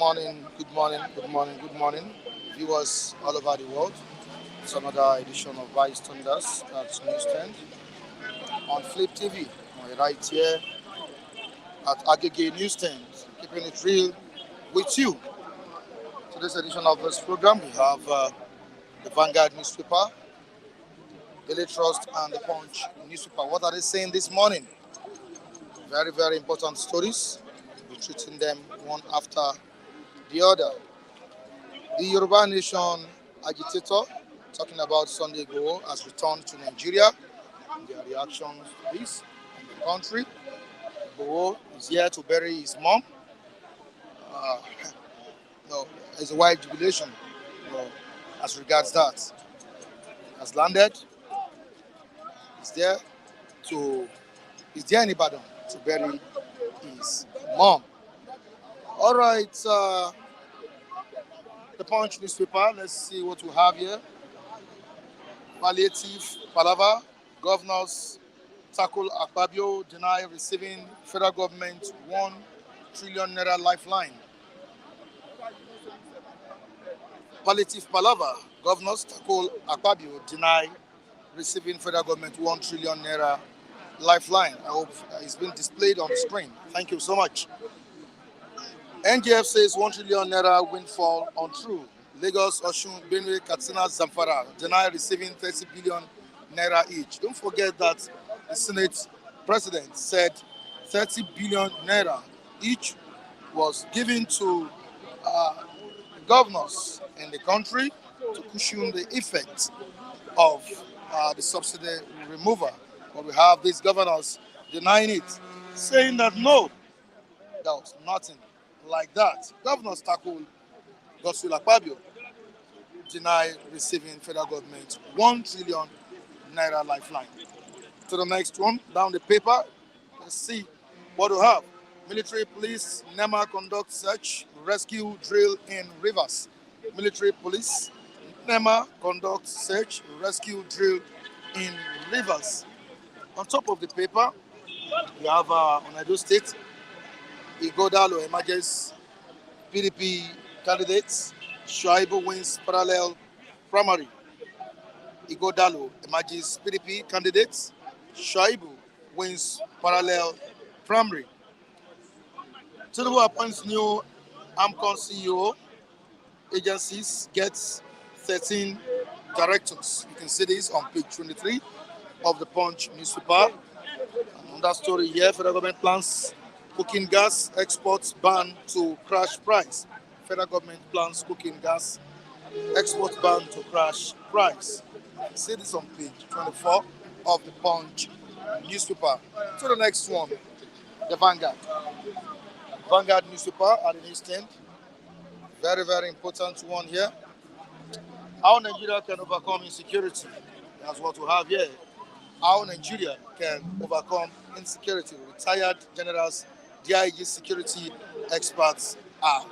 Morning, good morning, good morning, good morning, viewers all over the world. It's another edition of Vice Thunders at Newsstand on Flip TV. We're right here at Agege Newsstand, keeping it real with you. Today's edition of this program, we have the Vanguard newspaper, Daily Trust, and the Punch newspaper. What are they saying this morning? Very, very important stories. We're treating them one after the other. The Yoruba Nation agitator, talking about Sunday Igboho, has returned to Nigeria. Their reactions to this in the country. Igboho is here to bury his mom. Uh, no, there's a wide jubilation as regards that. Has landed. He's there he's there in Ibadan to bury his mom. All right, the Punch newspaper. Let's see what we have here. Palliative palaver. Governors tackle Akpabio, deny receiving federal government 1 trillion naira lifeline. Palliative palaver. Governors tackle Akpabio, deny receiving federal government 1 trillion naira lifeline. I hope it's been displayed on the screen. Thank you so much. NGF says 1 trillion naira windfall untrue. Lagos, Osun, Benue, Katsina, Zamfara deny receiving 30 billion naira each. Don't forget that the Senate president said 30 billion naira each was given to governors in the country to cushion the effects of the subsidy removal. But we have these governors denying it, saying that no, there was nothing like that. Governors tackled Godswill Akpabio, deny receiving federal government 1 trillion naira lifeline. To the next one, down the paper, let's see what we have. Military police, NEMA conduct search, rescue drill in rivers. Military police, NEMA conduct search, rescue drill in rivers. On top of the paper, we have on Edo State, Igodalo emerges PDP candidates. Shuaibu wins parallel primary. Igodalo emerges PDP candidates. Shuaibu wins parallel primary. Tinubu appoints new AMCON CEO. Agencies gets 13 directors. You can see this on page 23 of the Punch newspaper. Another story here, federal government plans cooking gas exports ban to crash price. Federal government plans cooking gas export ban to crash price. You can see this on page 24 of the Punch newspaper. To the next one, the Vanguard. Vanguard newspaper at the East End. Very, very important one here. How Nigeria can overcome insecurity. That's what we have here. How Nigeria can overcome insecurity. Retired generals, DIG security experts are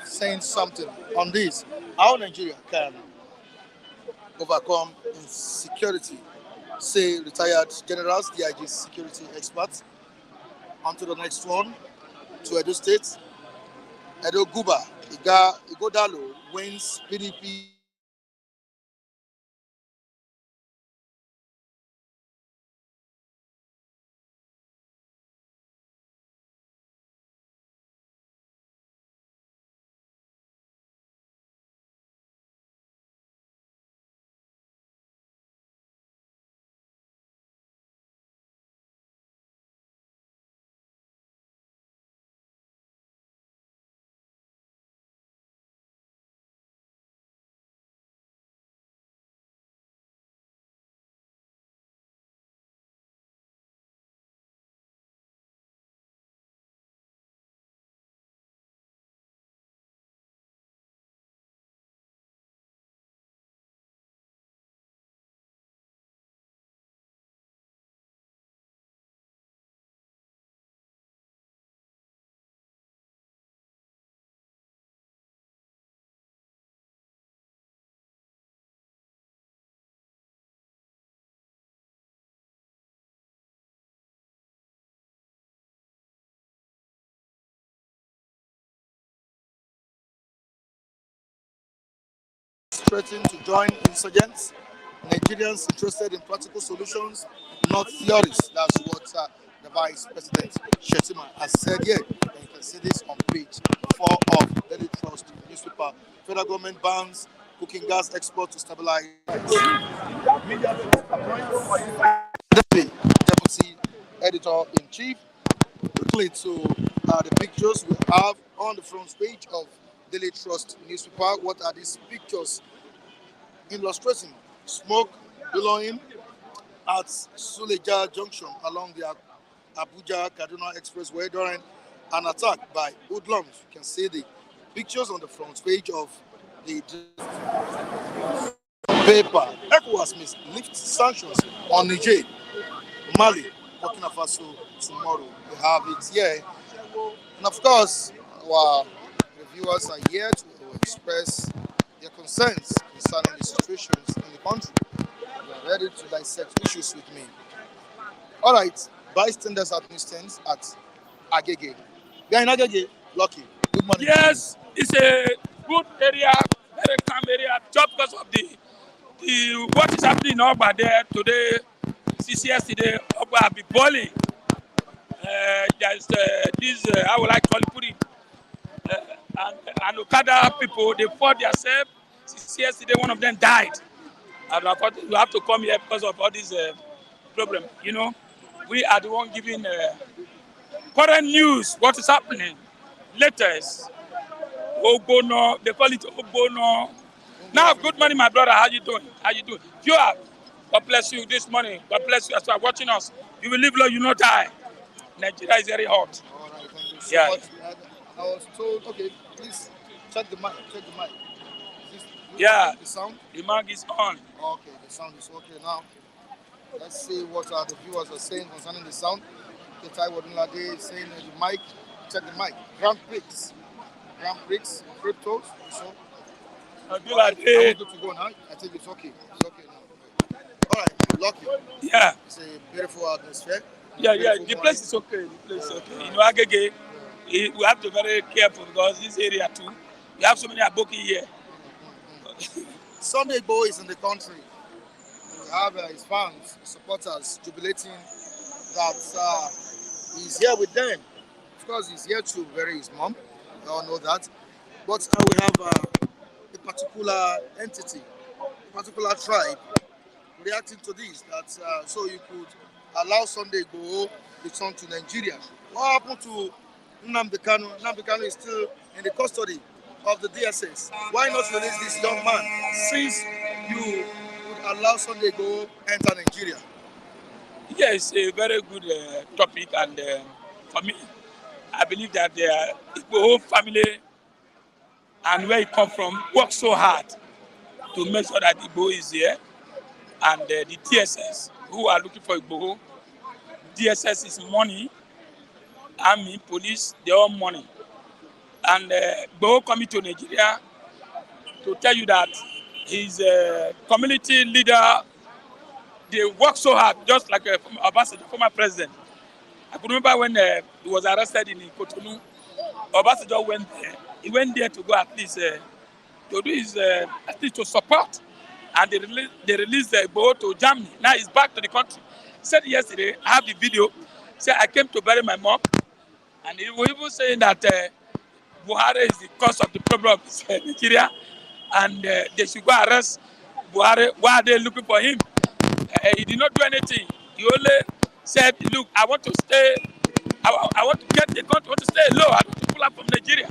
saying something on this. How Nigeria can overcome insecurity. Say retired generals, DIG security experts. On to the next one, to Edo State. Edo Guba, Igodalo wins PDP. Threatening to join insurgents. Nigerians interested in practical solutions, not theories. That's what the Vice President Shetima has said here. And you can see this on page 4 of Daily Trust newspaper. Federal government bans cooking gas export to stabilize. Deputy Editor in Chief. Quickly to the pictures we have on the front page of Daily Trust newspaper. What are these pictures illustrating? Smoke billowing at Suleja Junction along the Abuja Kaduna Expressway during an attack by hoodlums. You can see the pictures on the front page of the paper. ECOWAS must lift sanctions on Niger, Mali, Burkina Faso tomorrow. We have it here. And of course, our reviewers are here to express their concerns concerning the situations in the country. They are ready to dissect issues with me. All right, bystanders at distance at Agege. We are in Agege. Lucky. Good morning. Yes, it's a good area, very calm area, just because of the what is happening over there today. Since yesterday, Ogba have been boiling. There's this, how would I call it, and Okada people, they fought themselves. Since yesterday, one of them died. And I thought you have to come here because of all this problem. You know, we are the one giving current news, what is happening, latest. Ogbono, they call it Ogbono. Now, good morning, my brother. How you doing? How you doing? You are. God bless you this morning. God bless you as you are watching us. You will live long, you will not die. Nigeria is very hot. All right, thank you so Yeah. much. I was told, okay, please check the mic. Check the mic. Is this Yeah. the sound? The mark is on. Okay, the sound is okay now. Let's see what the viewers are saying concerning the sound. Ketai Wadunlade is saying the mic. Check the mic. Grand Prix. Grand Prix. Cryptos. So, I feel all like, right, are we good to go now? I think it's okay. It's okay now. All right, lucky. yeah, It's a beautiful atmosphere. yeah. Beautiful The morning. place is okay. The place is okay. You know, Agege, we have to be very careful because this area too, We have so many Aboki here. Sunday Igboho is in the country. We have his fans, supporters, jubilating that he's here with them. Of course, he's here to bury his mom. We all know that. But we have a particular entity, a particular tribe reacting to this. That so you could allow Sunday Igboho return to Nigeria. What happened to Nnamdi Kanu? Nnamdi Kanu is still in the custody of the DSS. Why not release this young man since you would allow Sunday Igboho enter Nigeria? Yes, a very good topic, and for me, I believe that the Igboho family and where he come from work so hard to make sure that Igboho is here, and the DSS who are looking for Igboho. DSS is money, army, police, they all money. And Igboho coming to Nigeria to tell you that his community leader, they work so hard, just like Obasanjo, former president. I could remember when he was arrested in Cotonou, Obasanjo went there. He went there to go at least to do his at least to support, and they released Igboho to Germany. Now he's back to the country. He said yesterday, I have the video. He said I came to bury my mom, and he was even saying that Buhari is the cause of the problem of Nigeria, and they should go arrest Buhari. Why are they looking for him? He did not do anything. He only said, look, I want to stay, I want to get the country, I want to stay low, I want to pull up from Nigeria.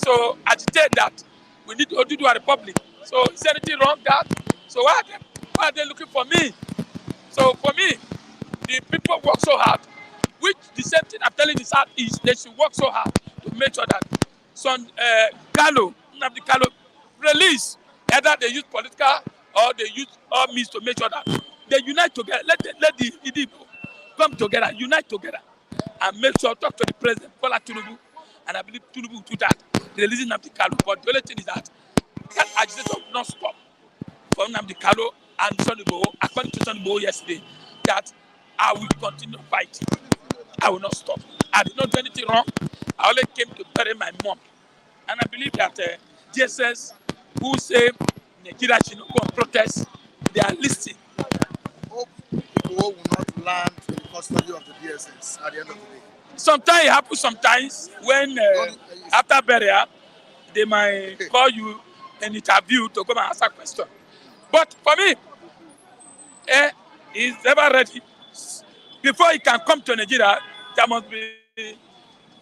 So agitate that we need to do a republic. So is there anything wrong with that? So why are they looking for me? So for me, the people work so hard, which the same thing I'm telling this out is they should work so hard to make sure that some Nnamdi Kanu release. Either they use political or they use all means to make sure that they unite together. Let the Igbo come together, unite together, and make sure talk to the president, Bola Tinubu, and I believe Tinubu will do that, releasing Nnamdi Kanu. But the only thing is that agitation will not stop for Nnamdi Kanu and Sunday Igboho. According to Sunday Igboho yesterday, that I will continue to fight. I will not stop. I did not do anything wrong. I only came to bury my mom. And I believe that DSS who say Nigeria should not go and protest, they are listening. Hope Igboho will not land in the custody of the DSS at the end of the day. Sometimes it happens sometimes when after burial, they might call you an interview to come and answer questions. But for me, he's never ready. Before he can come to Nigeria, there must be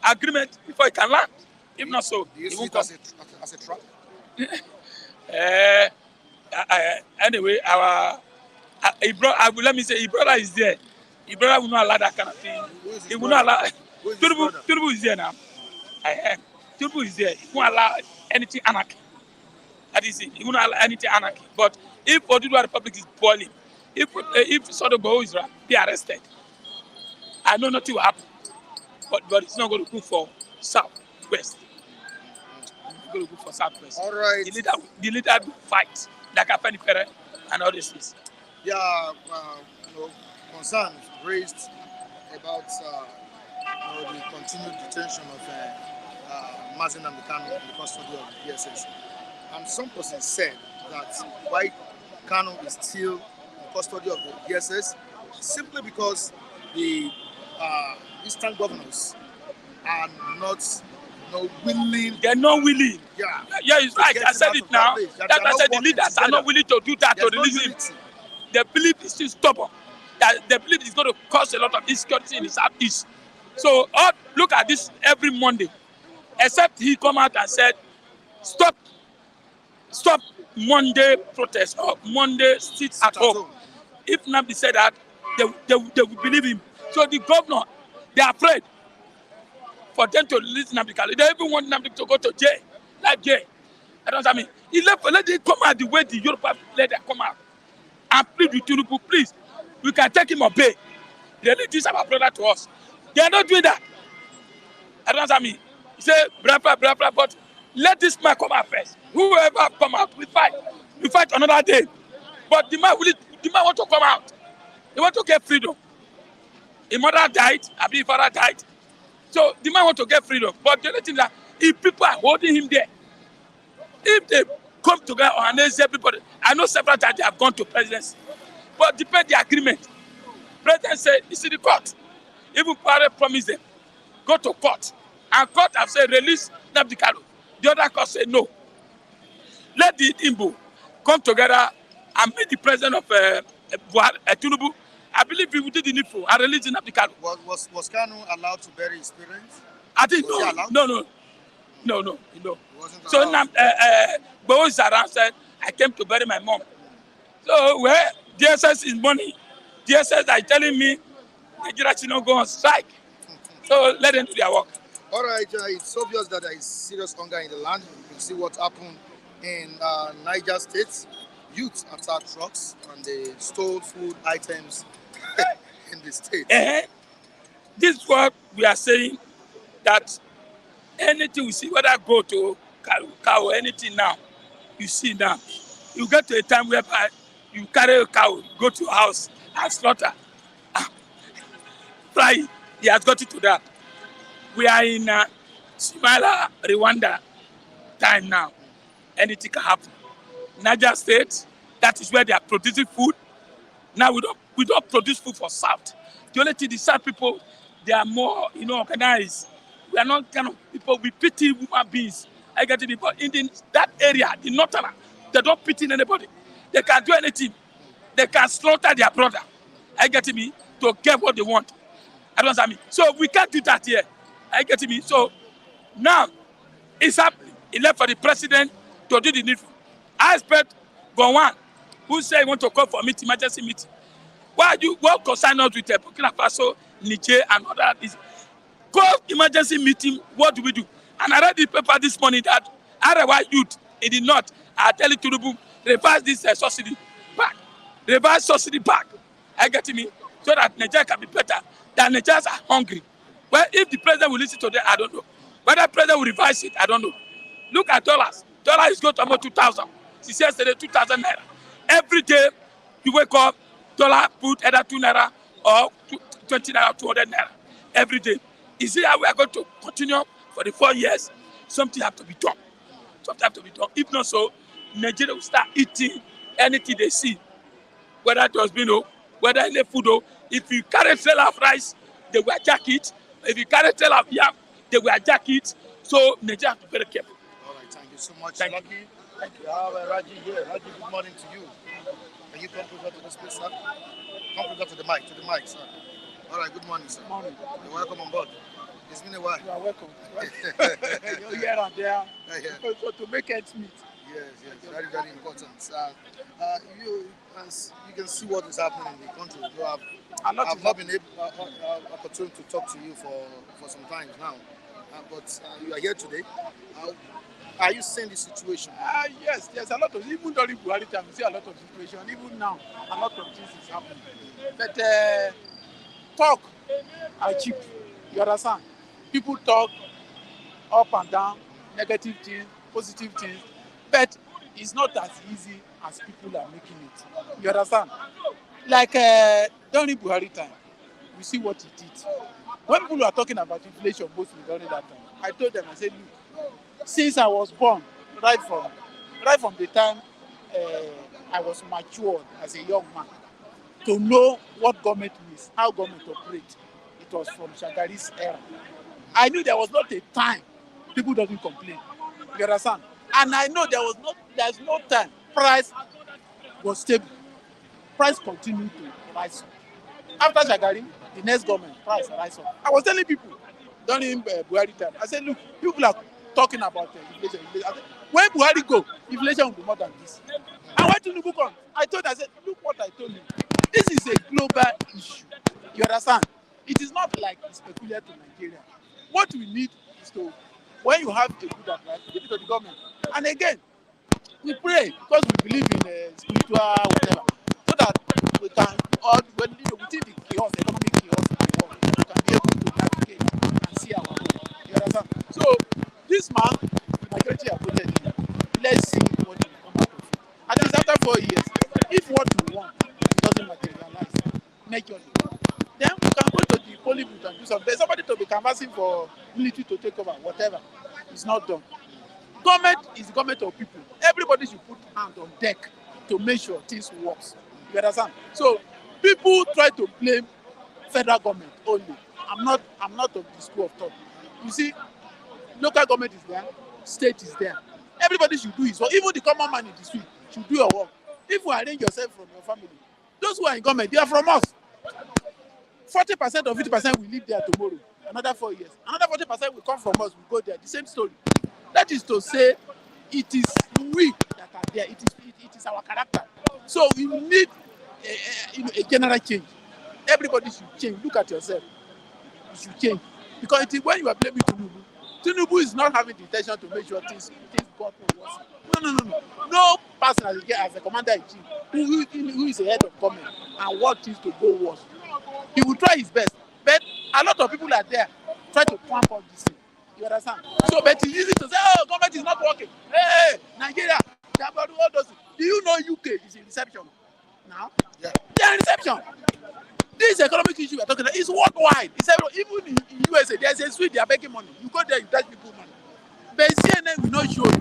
agreement before he can land. If not so, Do you he see won't it come. as a trap? Anyway, let me say, his brother is there. His brother will not allow that kind of thing. He will not allow. Tinubu is there now. Tinubu is there. He won't allow anything anarchy. That is it. He won't allow anything anarchy. But if Oduduwa Republic is boiling, if Sunday Igboho is be arrested, I know nothing will happen. But it's not going to go for southwest. It's going to go for southwest. All right. The leader will fight like Afenifere and all these things. Yeah, concerns raised about the continued detention of Mazi Nnamdi Kanu in the custody of the DSS. And some persons said that why Kanu is still in custody of the DSS simply because the Eastern governors are not willing. They're not willing. Yeah, it's right. I said it now. That's why I said the leaders are not willing to do that, to release him. They believe he's still stubborn. That they believe it's going to cause a lot of insecurity in the southeast. So look at this every Monday. Except he come out and said, stop Monday protest or Monday sit at home. If Nnamdi said that, they will believe him. So the governor, they are afraid for them to release Nnamdi Kanu. They even want Nnamdi to go to jail, like jail. I don't know what I mean. He let it come out the way the Yoruba let them come out. And plead with Tinubu, please. We can take him or pay. They leave this our brother to us. They are not doing that. I don't know what I mean. He say, blah, but let this man come out first. Whoever come out, we fight. We fight another day. But the man want to come out. He want to get freedom. His mother died, his father died. So the man want to get freedom. But the only thing that if people are holding him there, If they come together and organize everybody, I know several times they have gone to presidency, but depend the agreement. President said, it's in the court. Even Buhari promised them, go to court. And court have said, release Nnamdi Kanu. The other court said, no. Let the Igbo come together and meet the president of Tinubu. I believe we did the needful and release Nnamdi Kanu. Was Kanu allowed to bury his parents? I think no. So now, Igboho is around said, I came to bury my mom. So where DSS is money, DSS are telling me Nigeria should not go on strike. So let them do their work. All right, it's obvious that there is serious hunger in the land. You can see what happened in Niger State. Youth attacked trucks and they stole food items in the state. This is what we are saying, that anything we see, whether go to cow or anything now, you see now, you get to a time whereby you carry a cow, go to a house and slaughter. Fly, he has got it to that. We are in Somalia, Rwanda time now. Anything can happen. Niger State, that is where they are producing food. Now we don't produce food for South. The only thing the South people, they are more, organized. We are not kind of people, we pity human beings. I get it, but in that area, the northern, they don't pity anybody. They can do anything. They can slaughter their brother. I get me, to get what they want. I don't understand me. So we can't do that here. I get me. So now it's happening. It left for the president to do the needful. I expect Gowon, who say he want to call for meeting, emergency meeting. What concern us with Burkina Faso, Niger, and other? Call emergency meeting. What do we do? And I read the paper this morning that Arewa youth in the north are telling Tinubu reverse this subsidy back. Reverse subsidy back. I get me, so that Nigeria can be better. That Nigerians are hungry. Well, if the president will listen to them, I don't know. Whether the president will revise it, I don't know. Look at dollars. Dollar is going to about 2,000. She says yesterday 2,000 naira. Every day you wake up, dollar put either 2 naira or 20 naira, 200 naira. Every day. Is it how we are going to continue for the 4 years? Something have to be done. Something have to be done. If not so, Nigeria will start eating anything they see. Whether it was whether any food. If you carry trailer of rice, they will jack it. If you carry trailer of yam, they will jack it. So Nigeria have to be very careful. All right, thank you so much. Thank you. Thank you. I have Raji here. Raji, good morning to you. Can you come closer to this place, sir? Come closer to the mic, sir. All right, good morning, sir. Morning. You're welcome on board. It's been a while. You are welcome. You're here and there. So to make ends meet. Yes, very, very important. You can see what is happening in the country. I've not been able opportunity to talk to you for some time now, but you are here today. Are you seeing the situation? Yes, there's a lot of, even during Buhari time, we see a lot of situation. Even now, a lot of things is happening. But talk are cheap. You understand? People talk up and down, negative things, positive things, but it's not as easy as people are making it. You understand? Like during Buhari time, we see what he did. When people were talking about inflation mostly during that time, I told them, I said, look, since I was born, right from the time I was matured as a young man, to know what government is, how government operates, it was from Shagari's era. I knew there was not a time people doesn't complain. You understand? And I know there's no time price was stable. Price continued to rise up. After Shagari, the next government, price rise up. I was telling people during Buhari time, I said, look, people are talking about inflation. I said, when Buhari go, inflation will be more than this. And when Tinubu come, I said, look what I told you. This is a global issue. You understand? It is not like it's peculiar to Nigeria. What we need is to, when you have a good advice, give it to the government. And again, we pray because we believe in spiritual whatever, so that we can, within the chaos, economic chaos in the world, we can be able to navigate and see our way. You understand? So this man, the majority are voted in. Let's see what will come out of it. At least after 4 years, if what we want doesn't materialize majorly, then we can go to the polling booth and do something. There's somebody to be canvassing for military to take over, whatever. It's not done. Government is the government of people. Everybody should put hand on deck to make sure things works. You understand? So people try to blame federal government only. I'm not of the school of thought. You see, local government is there, state is there. Everybody should do his work. Even the common man in the street should do your work. If you arrange yourself from your family, those who are in government, they are from us. 40% or 50% will live there tomorrow. Another 4 years. Another 40% will come from us. We go there. The same story. That is to say, it is we that are there. It is our character. So we need a general change. Everybody should change. Look at yourself. You should change. Because it is when you are blaming Tinubu is not having the intention to make sure things got worse. No person as a commander in chief who is a head of government and want things to go worse. He will try his best. But a lot of people are there try to clamp on this thing. You understand? So, but it's easy to say, oh, government is not working. Hey, Nigeria, they have all those things. Do you know UK is in reception now? Yeah. They are in reception. This economic issue we are talking about is worldwide. It's even in USA, there's a street they are begging money. You go there, you dash people money. But CNN will not show you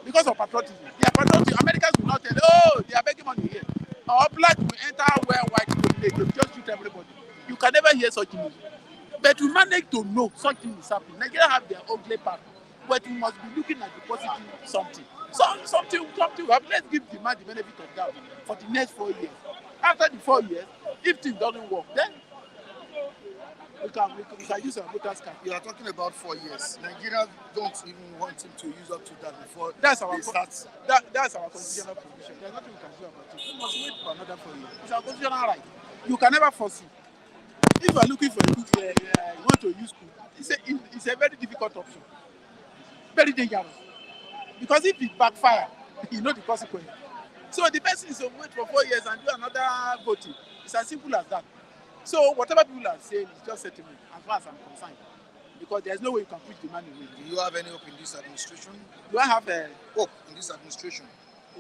because of patriotism. They are patriotic. Americans will not tell you, oh, they are begging money here. Or black will enter where white will they just shoot everybody. You can never hear such news. But we manage to know such things is happening. Nigeria have their ugly part, but we must be looking at the positive something. Something will happen. Let's give the man the benefit of doubt for the next 4 years. After the 4 years, if things doesn't work, then we can use our voters card. You are talking about 4 years. Nigeria don't even want him to use up to that before That's our they start. that's our constitutional provision. There's nothing we can do about it. We must wait for another 4 years. It's our constitutional right. You can never force it. If you are looking for a good, you want to use coup, it's a very difficult option, very dangerous. Because if it backfire, you know the consequence. So the best is to wait for 4 years and do another voting. It's as simple as that. So whatever people are saying is just settlement, as far as I'm concerned. Because there's no way you can push the man away. Do you have any hope in this administration? Do I have a Hope in this administration?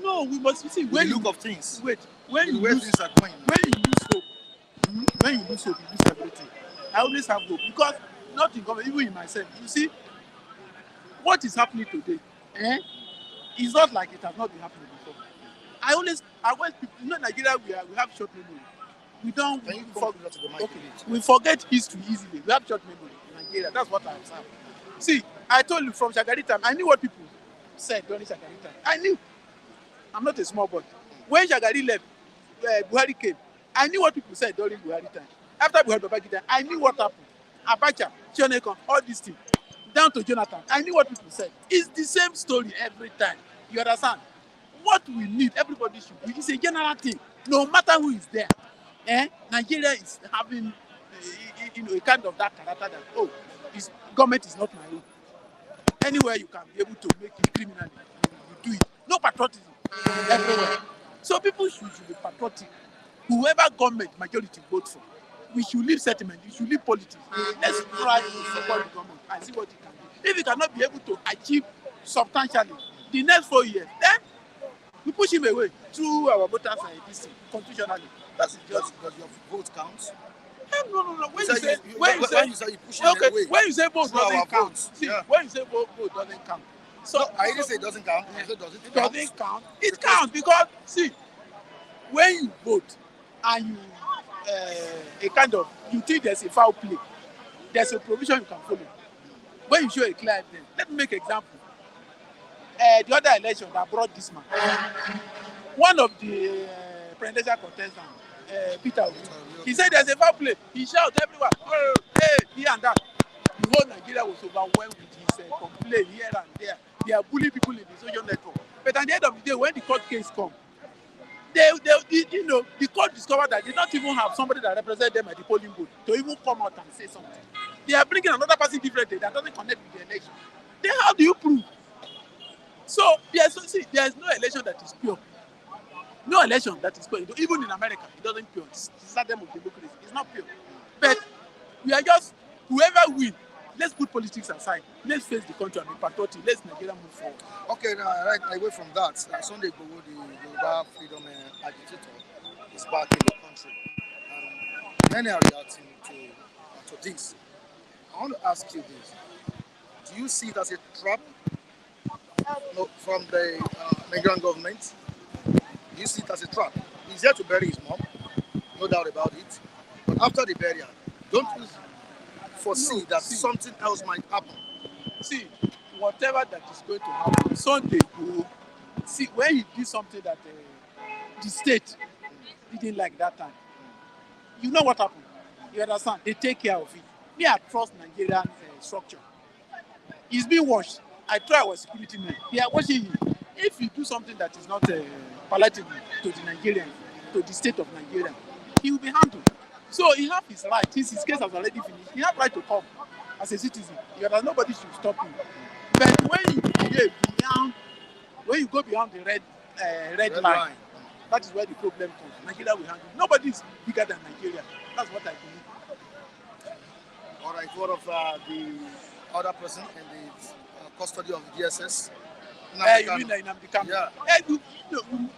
No, we must see When you look of things. Wait, when you where lose, things are going. when you lose hope, when you lose hope, you lose everything. I always have hope because not in government, even in myself. You see, what is happening today, it's not like it has not been happening before. I always people, Nigeria, we have short memory. We don't. Can you come closer to the mic? Okay, we forget history easily. We have short memory in Nigeria. That's what I observe. See, I told you from Shagari time, I knew what people said during Shagari time. I knew. I'm not a small boy. When Shagari left, Buhari came. I knew what people said during Buhari time. After Buhari Babangida, I knew what happened. Abacha, Chionekon, all these things. Down to Jonathan, I knew what people said. It's the same story every time. You understand? What we need, everybody should do. It's a general thing. No matter who is there. Nigeria is having a kind of that character that, government is not my own. Anywhere you can be able to make it criminally, you do it. No patriotism everywhere. So people should be patriotic. Whoever government majority votes for, we should leave settlement, we should leave politics. Let's try to support the government and see what it can do. If it cannot be able to achieve substantially the next 4 years, then we push him away through our voters and this constitutionally. Does your vote count? No. When you say you push him away. When you say vote doesn't count, when you say vote doesn't count. So I didn't say it doesn't count. I said, does it it count? doesn't count. It counts because see, when you vote and you you think there's a foul play, there's a provision you can follow. When you show a clear evidence, let me make an example. The other election that brought this man, one of the presidential contestants, Peter Obi, he said there's a foul play. He shouted everywhere, oh, hey, here and that. The whole Nigeria was overwhelmed with his complaint here and there. They are bullying people in the social network. But at the end of the day, when the court case comes, the court discovered that they don't even have somebody that represents them at the polling booth to even come out and say something. They are bringing another person differently that doesn't connect with the election. Then how do you prove? So there's no election that is pure. No election that is pure. Even in America, it doesn't pure. It's a system of democracy. It's not pure. But we are just whoever wins. Let's put politics aside. Let's face the country and be patriotic. Let's Nigeria move forward. Okay, now right away from that, Sunday Igboho, the Yoruba freedom agitator, is back in the country. Many are reacting to this. I want to ask you this: do you see it as a trap, no, from the Nigerian government. He see it as a trap. He's here to bury his mom, no doubt about it. But after the burial, don't you foresee No, that see, something else might happen? see, whatever that is going to happen, Sunday go. See, when he did something that the state didn't like that time, you know what happened? You understand? They take care of it. Me, I trust Nigerian structure. He's being watched. I try our security men. They are watching him. If you do something that is not palatable to the Nigerian, to the state of Nigeria, he will be handled. So he have his right. Since his case has already finished, he have right to come as a citizen. You know, nobody should stop him. But when you go beyond the red Red line, line. that is where the problem comes. Nigeria will handle. Nobody is bigger than Nigeria. That's what I believe. All right, what of the other person in the custody of the DSS? You mean like Nnamdi Kanu? Yeah.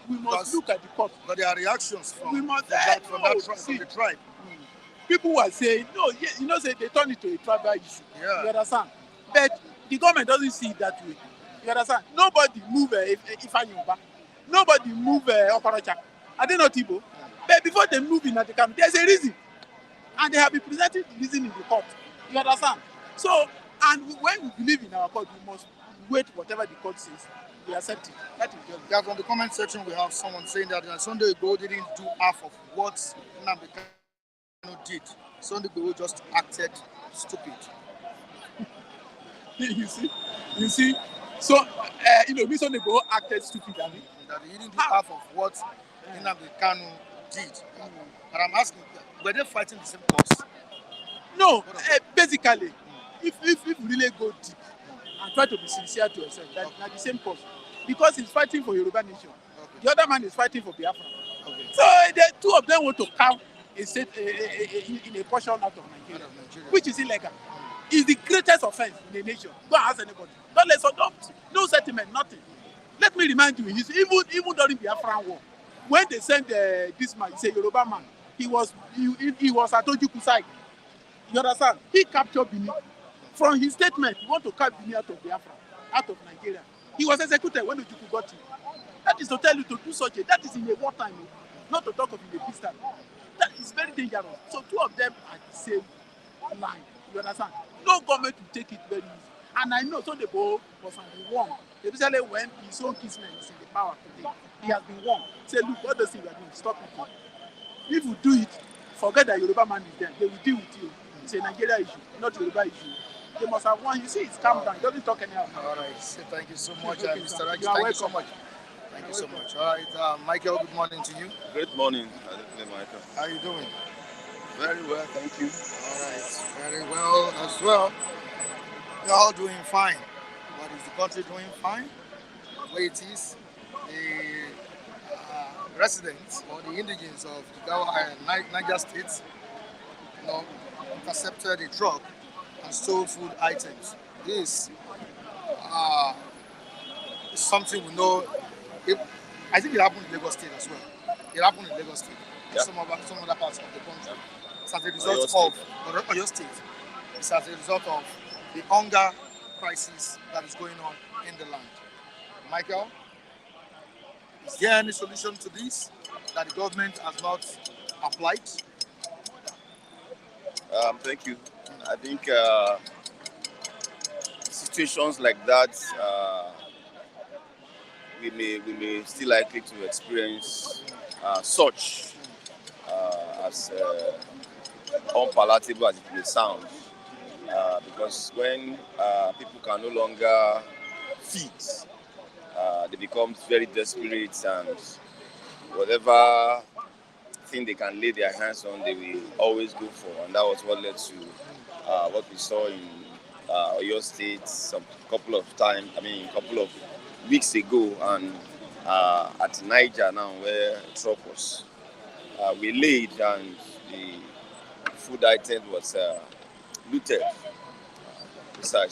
We must Because- look at the court. But there are reactions We must from see. the tribe. People were saying no. You know, say they turn it to a tribal issue. Yeah. You understand? But the government doesn't see it that way. You understand? Nobody move Ifeanyi Uba. Nobody move Okorocha. Are they not Igbo? But before they move in Nnamdi Kanu, there's a reason, and they have been presenting the reason in the court. You understand? So, and when we believe in our court, we must wait whatever the court says. We accept it. That is just. Yeah, from the comment section, we have someone saying that Sunday Igboho didn't do half of what Nnamdi Kanu did. Sunday Igboho just acted stupid. you see. So, Mr. Igboho acted stupid, I mean. That he didn't do half of what Nnamdi Kanu did. And I'm asking, were they fighting the same cause? No, basically, if you really go deep and try to be sincere to yourself, that's the same cause. Because he's fighting for Yoruba nation. Okay. The other man is fighting for Biafra. Okay. So the two of them want to count a state in a portion out of Nigeria, which is illegal. It's the greatest offense in the nation. Go and ask anybody. Don't let's adopt. No settlement, nothing. Let me remind you, even during the Biafran war, when they sent this man, he's a Yoruba man, he was at Ojukwu side. You understand? He captured Benin. From his statement, he want to cut Benin out of Biafra, out of Nigeria. He was executed when Ojukwu got him. That is to tell you to do such a, that is in a wartime, not to talk of in a peace time. That is very dangerous. So two of them are the same line. You understand? No government will take it very easy. And I know Sunday Igboho was on the warm, especially when his own kinsman is in the power today. He has been warned. Say, look, all those things you are doing, stop it. If you do it, forget that Yoruba man is there. They will deal with you. It's a Nigeria issue, not Yoruba issue. They must have won. You see, it's calm down. He doesn't talk anyhow. All right. So thank you so much, Okay, Mr. sir. Raji. You are Thank you so welcome. much. Thank you so much. All right, Michael, good morning to you. Great morning, Michael. How are you doing? Very well, thank you. All right, very well as well. We're all doing fine. But is the country doing fine? The way it is, the residents or the indigenes of Niger State, intercepted a truck and stole food items. This is something we know. I think it happened in Lagos State as well. It happened in Lagos State. Yeah. Some other parts of the country. It's as a result of Oyo State. It's as a result of the hunger crisis that is going on in the land. Michael, is there any solution to this that the government has not applied? Thank you. I think situations like that, we may still likely to experience such as unpalatable as it may sound, because when people can no longer feed, they become very desperate, and whatever thing they can lay their hands on, they will always go for, and that was what led to what we saw in Oyo State a couple of weeks ago, and at Niger now, where a truck was waylaid and the food item was looted. So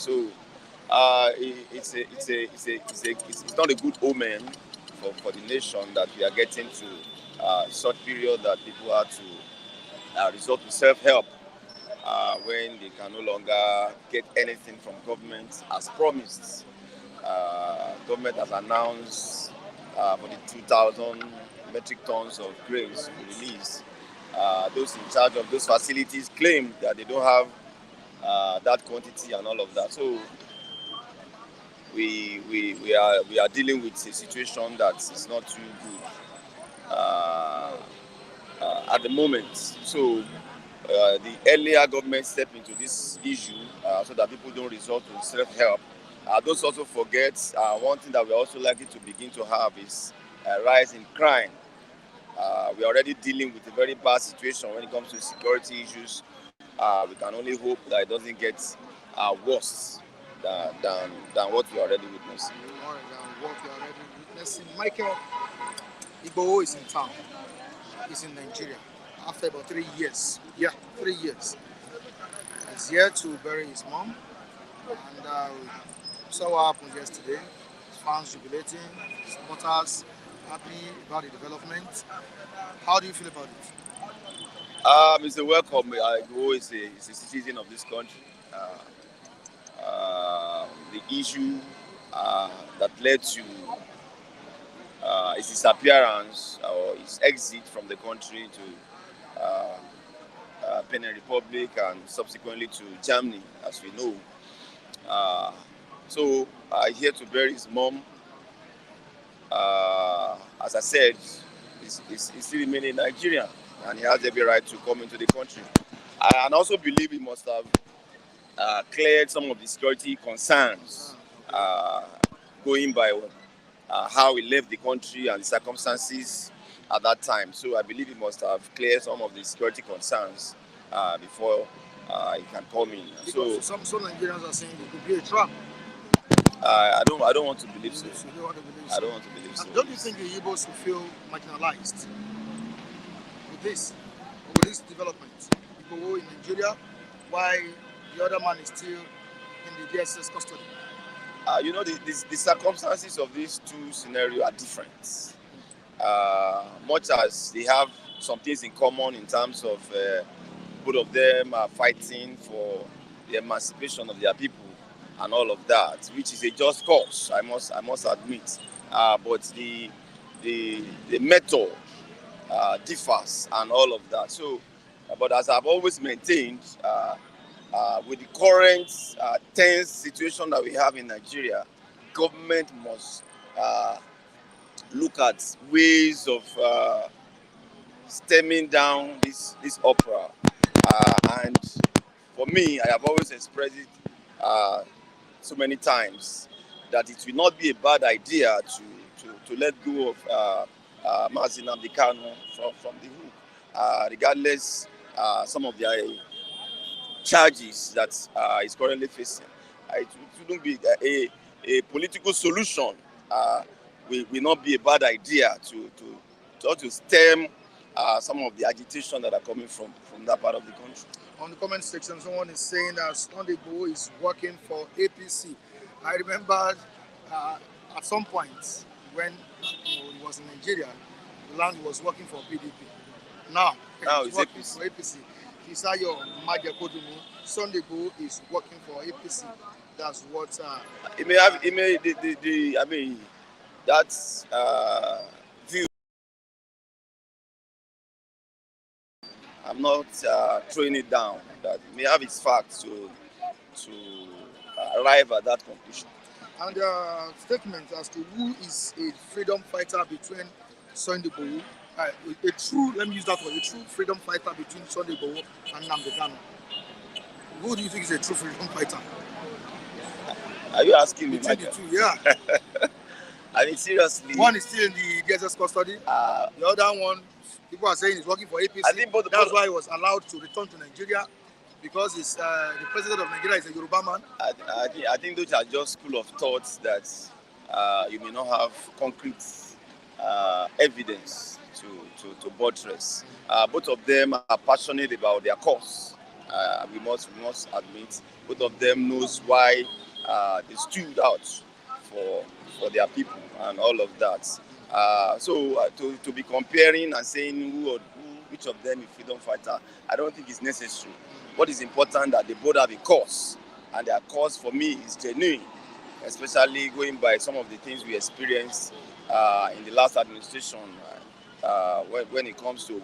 it's not a good omen for the nation that we are getting to such period that people are to resort to self-help when they can no longer get anything from government as promised. government has announced for the 2,000 metric tons of grains to be released. Those in charge of those facilities claim that they don't have that quantity and all of that. So we are dealing with a situation that is not too good at the moment. So the earlier government step into this issue so that people don't resort to self-help. Those also forget one thing that we're also likely to begin to have is a rise in crime. We're already dealing with a very bad situation when it comes to security issues. We can only hope that it doesn't get worse than what we're already witnessing. More than what we are already witnessing. Michael, Igboho is in town. He's in Nigeria. After about 3 years. Yeah, 3 years. He's here to bury his mom. And we saw what happened yesterday. His fans jubilating, supporters happy about the development. How do you feel about it? It's a welcome. Igboho is a citizen of this country. The issue that led to his disappearance or his exit from the country to Benin Republic and subsequently to Germany, as we know. So here to bury his mom. As I said, he's still remaining Nigerian and he has every right to come into the country. And also believe he must have cleared some of the security concerns going by how he left the country and the circumstances at that time. So I believe he must have cleared some of the security concerns before he can come in. Because some Nigerians are saying it could be a trap. I don't want to believe so. You don't want to believe so. I don't want to believe so. And don't you think the Igbos will feel marginalized with this development? Igboho in Nigeria, why the other man is still in the DSS custody? The circumstances of these two scenarios are different. Much as they have some things in common in terms of both of them are fighting for the emancipation of their people and all of that, which is a just cause, I must admit. But the method differs and all of that. So, but as I've always maintained, with the current tense situation that we have in Nigeria, government must look at ways of stemming down this opera. And for me, I have always expressed it so many times that it will not be a bad idea to let go of Mazi Nnamdi Kanu from the hook, regardless some of the charges that is currently facing. It wouldn't be a political solution. Will not be a bad idea to stem some of the agitation that are coming from that part of the country. On the comment section, someone is saying that Sunday Igboho is working for APC. I remember at some point when he was in Nigeria, the land was working for PDP. Now he's working for APC. Fisayo Majakodunu, Sunday Igboho is working for APC. That's what. That's view. I'm not throwing it down. That it may have its facts to arrive at that conclusion. And statement as to who is a freedom fighter between Sunday Igboho, let me use that word, a true freedom fighter between Sunday Igboho and Nnamdi Kanu. Who do you think is a true freedom fighter? Are you asking me? Between the two, yeah. I mean, seriously. One is still in the DSS custody. The other one, people are saying he's working for APC. I think that's why he was allowed to return to Nigeria, because the president of Nigeria is a Yoruba man. I think those are just school of thoughts that you may not have concrete evidence to buttress. Both of them are passionate about their cause. We must admit, both of them knows why they stood out for their people and all of that. So to be comparing and saying which of them is freedom fighter, I don't think it's necessary. What is important that they both have a cause, and their cause for me is genuine. especially going by some of the things we experienced in the last administration when it comes to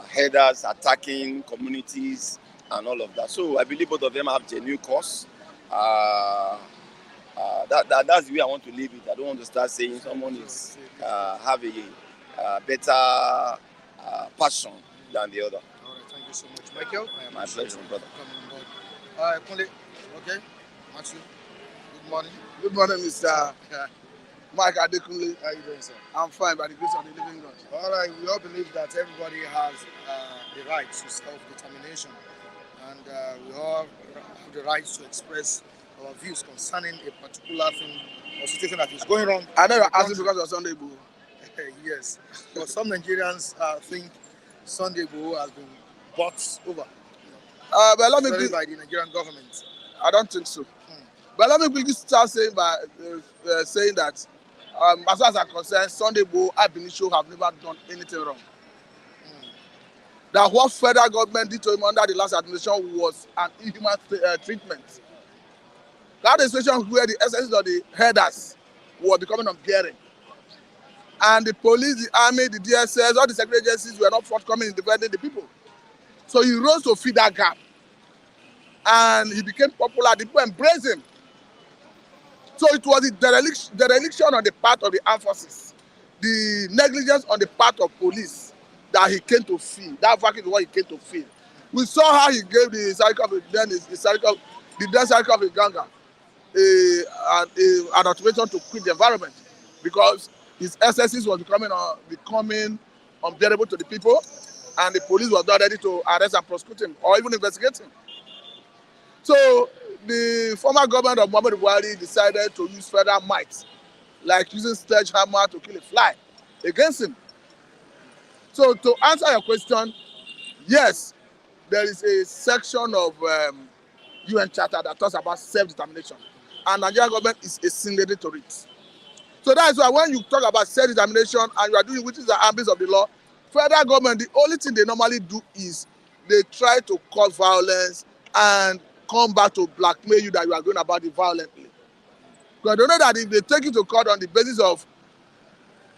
headers attacking communities and all of that. So I believe both of them have genuine cause. Uh, that's the way I want to leave it. I don't want to start saying someone is have a better passion than the other. All right, thank you so much, Michael. My pleasure, brother. Coming on board. All right, Kunle. Okay, Matthew. Good morning. Good morning, Mr. Mike Adekunle. How are you doing, sir? I'm fine by the grace of the living God. All right, we all believe that everybody has the right to self-determination, and we all have the right to express our views concerning a particular thing or situation that is going wrong. I know you're asking because of Sunday Igboho. Yes, but some Nigerians think Sunday Igboho has been bought over, But let me especially be, by the Nigerian government. I don't think so. But let me quickly start saying by saying that as far as I'm concerned, Sunday Igboho, Ab initio have never done anything wrong. That what federal government did to him under the last administration was an inhuman treatment. That is a situation where the essences of the headers were becoming unbearing. And the police, the army, the DSS, all the security agencies were not forthcoming in defending the people. So he rose to fill that gap. And he became popular. The people embraced him. So it was the dereliction on the part of the armed forces, the negligence on the part of police that he came to feel. That vacuum is what he came to feel. We saw how he gave the cycle of the death cycle of the Ganga an ultimatum to quit the environment because his excesses was becoming unbearable to the people, and the police was not ready to arrest and prosecute him or even investigate him. So the former government of Muhammadu Buhari decided to use federal might, like using sledgehammer to kill a fly, against him. So to answer your question, yes, there is a section of UN Charter that talks about self-determination, and Nigerian government is a signatory to it. So that is why when you talk about self-determination and you are doing which is the ambit of the law, federal government, the only thing they normally do is they try to cause violence and come back to blackmail you that you are going about it violently. Because they know that if they take you to court on the basis of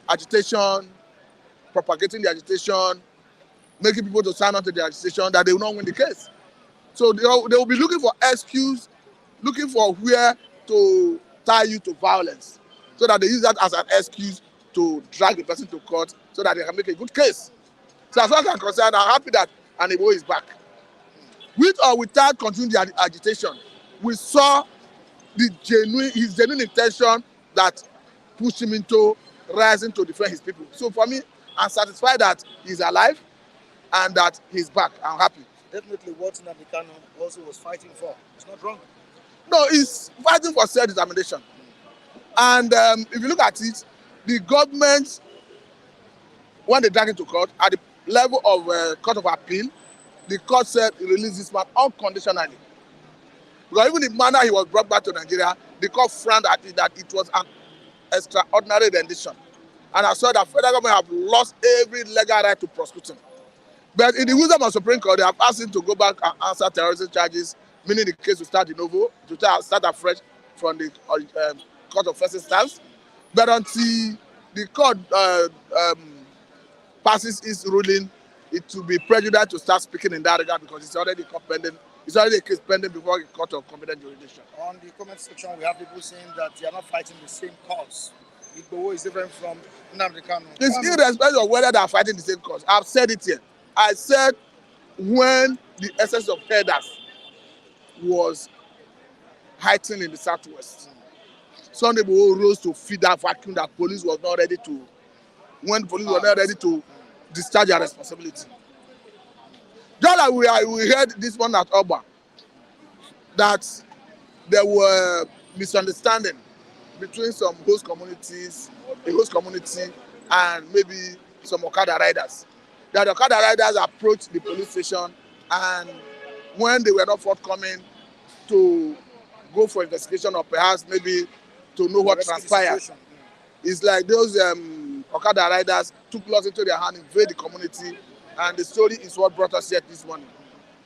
agitation, propagating the agitation, making people to sign on to the agitation, that they will not win the case. So they will be looking for excuse, looking for where to tie you to violence, so that they use that as an excuse to drag the person to court so that they can make a good case. So as far as I'm concerned, I'm happy that An Igboho is back. With or without continuing the agitation, we saw his genuine intention that pushed him into rising to defend his people. So for me, I'm satisfied that he's alive and that he's back. I'm happy. Definitely what Nnamdi Kanu also was fighting for. It's not wrong. No, he's fighting for self-determination. And if you look at it, the government, when they drag him to court, at the level of Court of Appeal, the court said release this man unconditionally. Because even the manner he was brought back to Nigeria, the court frowned at it that it was an extraordinary rendition. And I saw that federal government have lost every legal right to prosecute him. But in the wisdom of Supreme Court, they have asked him to go back and answer terrorism charges, meaning the case will start de novo, to start afresh from the court of first instance. But until the court passes its ruling, it will be prejudiced to start speaking in that regard because it's already a case pending before the court of competent jurisdiction. On the comment section, we have people saying that they are not fighting the same cause. Igboho is different from Nnamdi Kanu. It's irrespective of whether they are fighting the same cause. I've said it here. I said when the essence of headers was heightened in the southwest, Sunday Igboho rose to feed that vacuum that police was not ready to, when police were not ready to discharge their responsibility. Just like we heard this one at Oba, that there were misunderstanding between some host communities, the host community, and maybe some Okada riders. That the Okada riders approached the police station, and when they were not forthcoming to go for investigation or perhaps maybe to know what transpired, it's like those Okada riders took laws into their hand, invade the community, and the story is what brought us here this morning.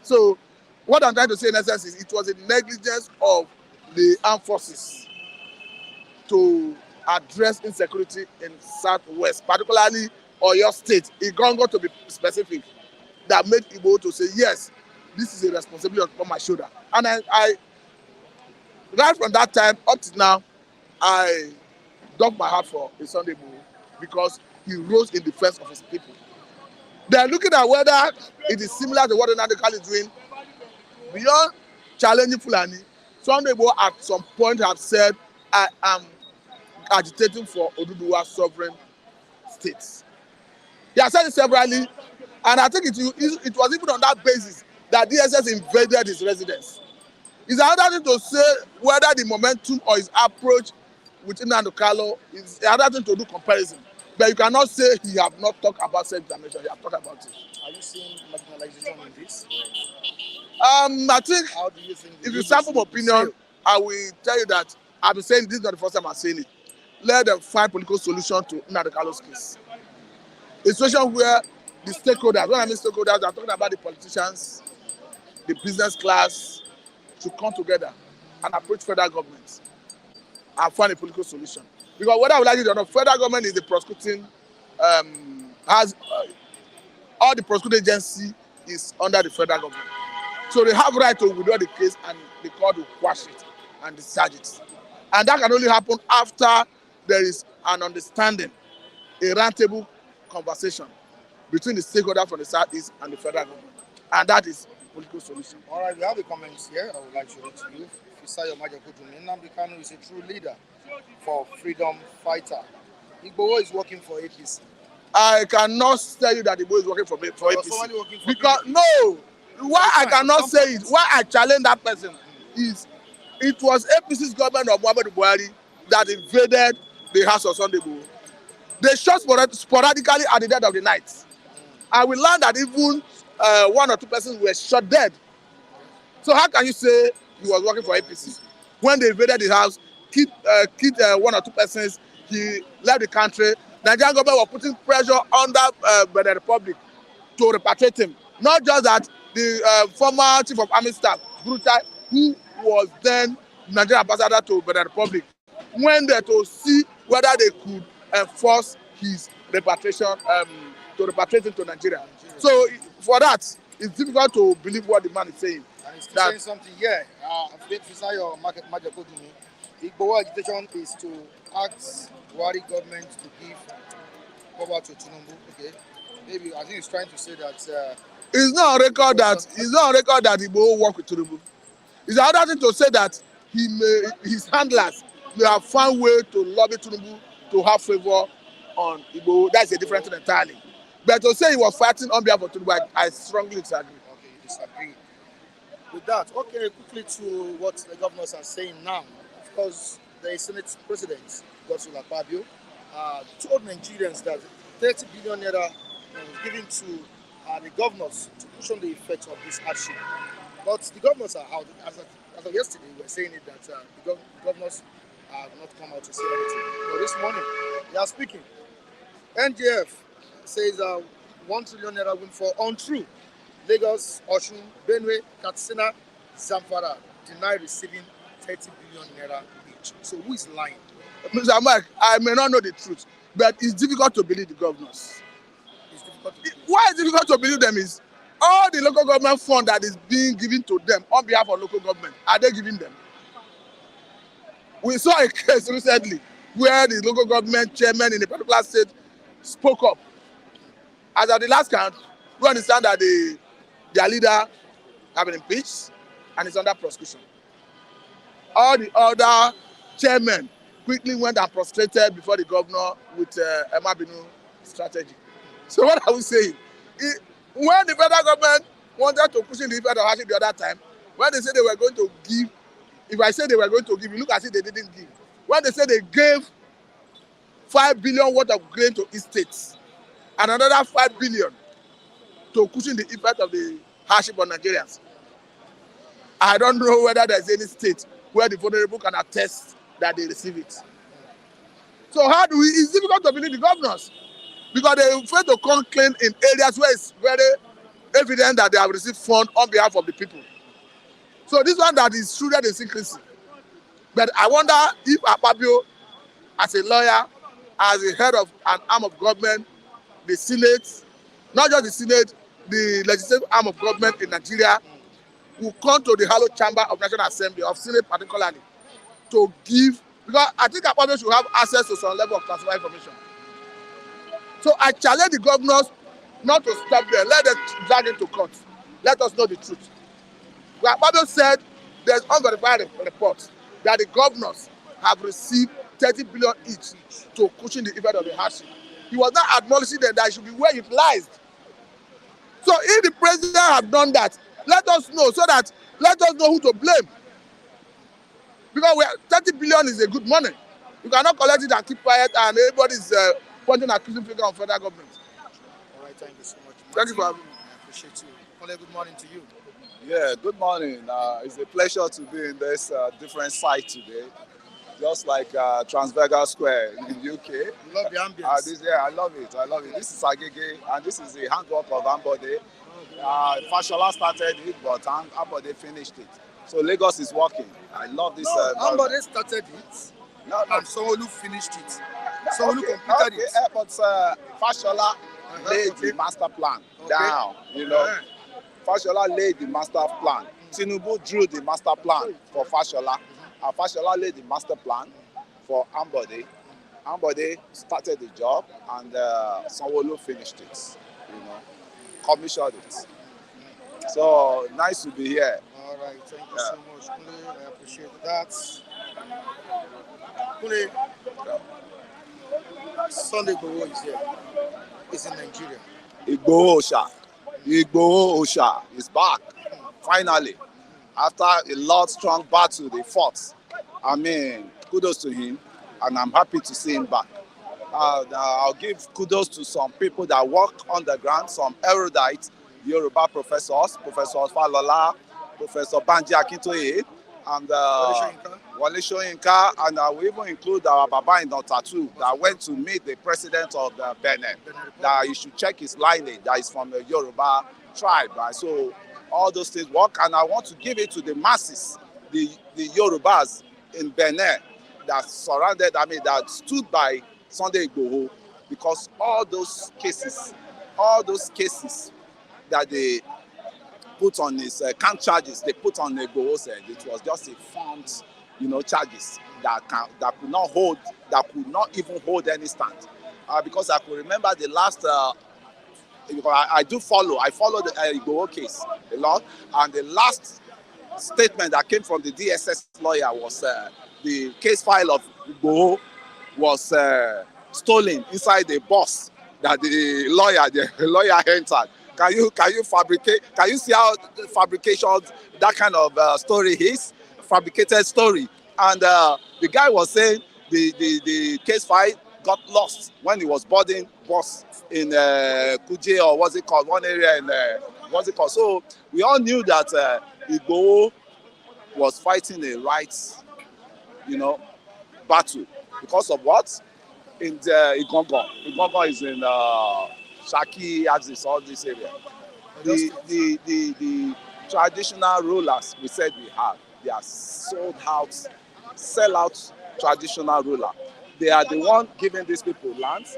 So what I'm trying to say in essence is it was a negligence of the armed forces to address insecurity in Southwest, particularly Oyo State, Igongo to be specific, that made Igboho to say, yes, this is a responsibility on my shoulder. And I right from that time up to now, I dug my heart for a Sunday Igboho because he rose in defense of his people. They are looking at whether it is similar to what Nnamdi Kanu is doing. Beyond challenging Fulani, Sunday Igboho at some point have said, I am agitating for Oduduwa sovereign states. He has said it severally, and I think it was even on that basis that DSS invaded his residence. It's another thing to say whether the momentum or his approach with Nnamdi Kanu is another thing to do comparison. But you cannot say he have not talked about self-determination. He have talked about it. Are you seeing marginalization in this? I think How do you think if you sample my opinion, I will tell you that I've been saying this is not the first time I'm saying it. Let them find political solution to Nnamdi Kanu's case. A situation where the stakeholders, when I mean stakeholders, I'm talking about the politicians, the business class, to come together and approach federal government and find a political solution. Because whether I would like it or not, federal government is the prosecuting, has all the prosecuting agency is under the federal government. So they have right to withdraw the case and the court will quash it and discharge it. And that can only happen after there is an understanding, a roundtable conversation between the stakeholders from the Southeast and the federal government. And that is political solution. All right, we have a comment here I would like to read to you. Fisayo Majaputumi, Nnamdi Kanu is a true leader for freedom fighter. Igboho is working for APC. I cannot tell you that the boy is working for APC. Because no, why I cannot say it, why I challenge that person is it was APC's government of Muhammadu Buhari that invaded the house of Sunday Igboho. They shot sporadically at the dead of the night. And we learned that even one or two persons were shot dead. So how can you say he was working for APC? When they invaded the house, killed one or two persons, he left the country. Nigerian government was putting pressure under the Republic to repatriate him. Not just that, the former chief of army staff, Brutai, who was then Nigerian ambassador to the Republic, went there to see whether they could enforce his repatriation, to repatriate him to Nigeria. So for that, it's difficult to believe what the man is saying. And he's saying something here. Fisayo Majaputumi, Igboho agitation is to ask Buhari government to give power to Tinubu. Okay, maybe I think he's trying to say that. It's not on record that Igboho work with Tinubu. It's another thing to say that his handlers may have found way to lobby Tinubu to have favor on Igboho. That's a different thing entirely. But to say he was fighting on behalf of Tinubu, I strongly disagree. Okay, you disagree with that. Okay, quickly to what the governors are saying now. Of course, the Senate President, Godswill Akpabio, told Nigerians that 30 billion naira was given to the governors to cushion the effects of this hardship. But the governors are out. As of yesterday, we were saying it that the governors have not come out to say anything. But this morning, they are speaking. NGF says 1 trillion naira win for untrue. Lagos, Osun, Benue, Katsina, Zamfara deny receiving 30 billion naira each. So who is lying? Mr. Mike, I may not know the truth, but it's difficult to believe the governors. It's difficult to believe. Why it's difficult to believe them is all the local government fund that is being given to them on behalf of local government, are they giving them? We saw a case recently where the local government chairman in a particular state spoke up. As of the last count, we understand that their leader have been impeached and is under prosecution. All the other chairmen quickly went and prostrated before the governor with Emma Binu strategy. So what are we saying? When the federal government wanted to cushion the effect of hardship the other time, when they said they were going to give, if I say they were going to give, you look as if they didn't give. When they said they gave 5 billion worth of grain to each states and another 5 billion to cushion the effect of the hardship on Nigerians, I don't know whether there's any state where the vulnerable can attest that they receive it. So how do we, it's difficult to believe the governors because they fail to come clean in areas where it's very evident that they have received funds on behalf of the people. So this one that is shrouded in secrecy, But I wonder if Akpabio, as a lawyer, as the head of an arm of government, the Senate, not just the Senate, the legislative arm of government in Nigeria, will come to the hallowed chamber of National Assembly, of Senate particularly, to give, because I think Akpabio should have access to some level of classified information. So I challenge the governors not to stop there. Let them drag into court. Let us know the truth. Akpabio said there's unverified reports that the governors have received 30 billion each to cushion the effect of the hardship. He was not acknowledging that it should be well utilized. So if the president have done that, let us know so that let us know who to blame. Because 30 billion is a good money. You cannot collect it and keep quiet and everybody is pointing accusing finger on federal government. All right, thank you so much. Thank you for having me. I appreciate you. Ole, good morning to you. Yeah, good morning. It's a pleasure to be in this different site today, just like Transvagal Square in UK. You love the ambience. I love it. I love it. This is Agege, and this is the handwork of Ambode. Fashola started it, but Ambode finished it. So Lagos is working. I love this. Ambode started it, and Sanwo-Olu finished it. Sanwo-Olu completed it. But Fashola laid the master plan down, you know. Fashola laid the master plan. Tinubu drew the master plan for Fashola. And Fashola laid the master plan for Ambode. Ambode started the job and Sanwo-Olu finished it, you know, commissioned it. So nice to be here. All right, thank you so much, Kule. I appreciate that. Kule, Sunday Igboho is here. It's in Nigeria. Igboho Osha is back, finally. After a lot strong battle they fought. I mean, kudos to him, and I'm happy to see him back. I'll give kudos to some people that work on the ground, some erudite Yoruba professors, Professor Falola, Professor Banji Akintoye, and Wale Soyinka, and we even include our Baba in Tattoo that went to meet the president of the Benin, that you should check his lineage, that is from the Yoruba tribe, right? So all those things work, and I want to give it to the masses, the Yorubas in Benin that surrounded, that stood by Sunday Igboho, because all those cases that they put on his count charges, they put on Igboho's head, it was just a formed, charges that could not even hold any stand. Because I could remember the last, I follow the Igboho case a lot, and the last statement that came from the DSS lawyer was the case file of Igboho was stolen inside the bus that the lawyer entered. Can you fabricate? Can you see how fabrication that kind of story is? Fabricated story. And the guy was saying the case file got lost when he was boarding bus in Kuje, or what's it called? One area in what's it called? So we all knew that Igboho was fighting a rights, battle because of what? In Igboho. Igboho is in Shaki, Axis, all this area. The traditional rulers we said we have, they are sold out, sell out traditional ruler. They are the one giving these people lands.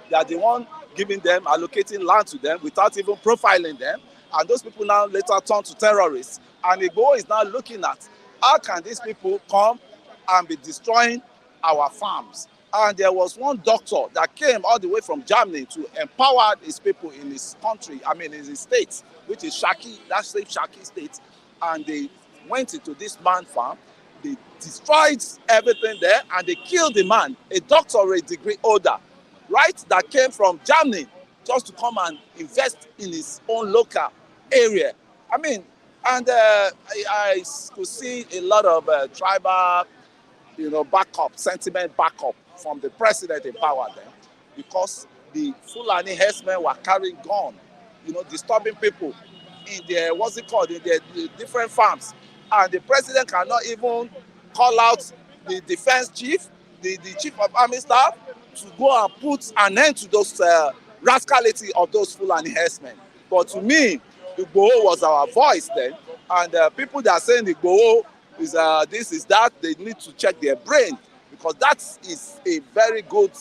They are the one giving them, allocating land to them without even profiling them. And those people now later turn to terrorists. And Igboho is now looking at how can these people come and be destroying our farms. And there was one doctor that came all the way from Germany to empower his people in his country, in his state, which is Shaki, that same Shaki state. And they went into this man's farm, they destroyed everything there, and they killed the man, a doctorate degree holder, right, that came from Germany just to come and invest in his own local area. And I could see a lot of tribal, sentiment backup from the president in power then, because the Fulani herdsmen were carrying gun, disturbing people in their, in their different farms. And the president cannot even call out the defense chief, the chief of army staff, to go and put an end to those rascality of those Fulani herdsmen. But to me, Igboho was our voice then, and people that are saying Igboho this is that. They need to check their brain, because that is a very good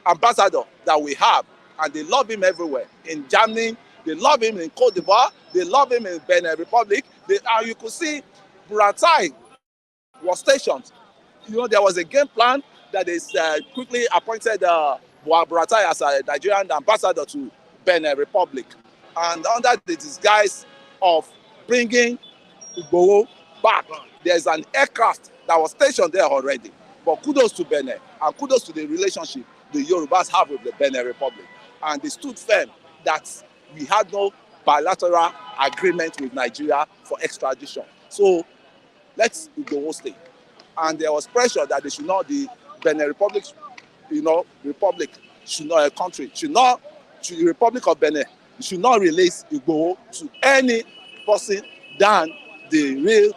ambassador that we have, and they love him everywhere. In Germany, they love him. In Cote d'Ivoire, they love him. In Benin Republic, and you could see Buratai was stationed. There was a game plan that is quickly appointed Buratai as a Nigerian ambassador to Benin Republic, and under the disguise of bringing Igboho back, there's an aircraft that was stationed there already. But kudos to Benin, and kudos to the relationship the Yorubas have with the Benin Republic. And they stood firm that we had no bilateral agreement with Nigeria for extradition. So let's Igboho stay. And there was pressure that they should not, the Benin Republic, Republic should not, the Republic of Benin should not release Igboho to any person than the real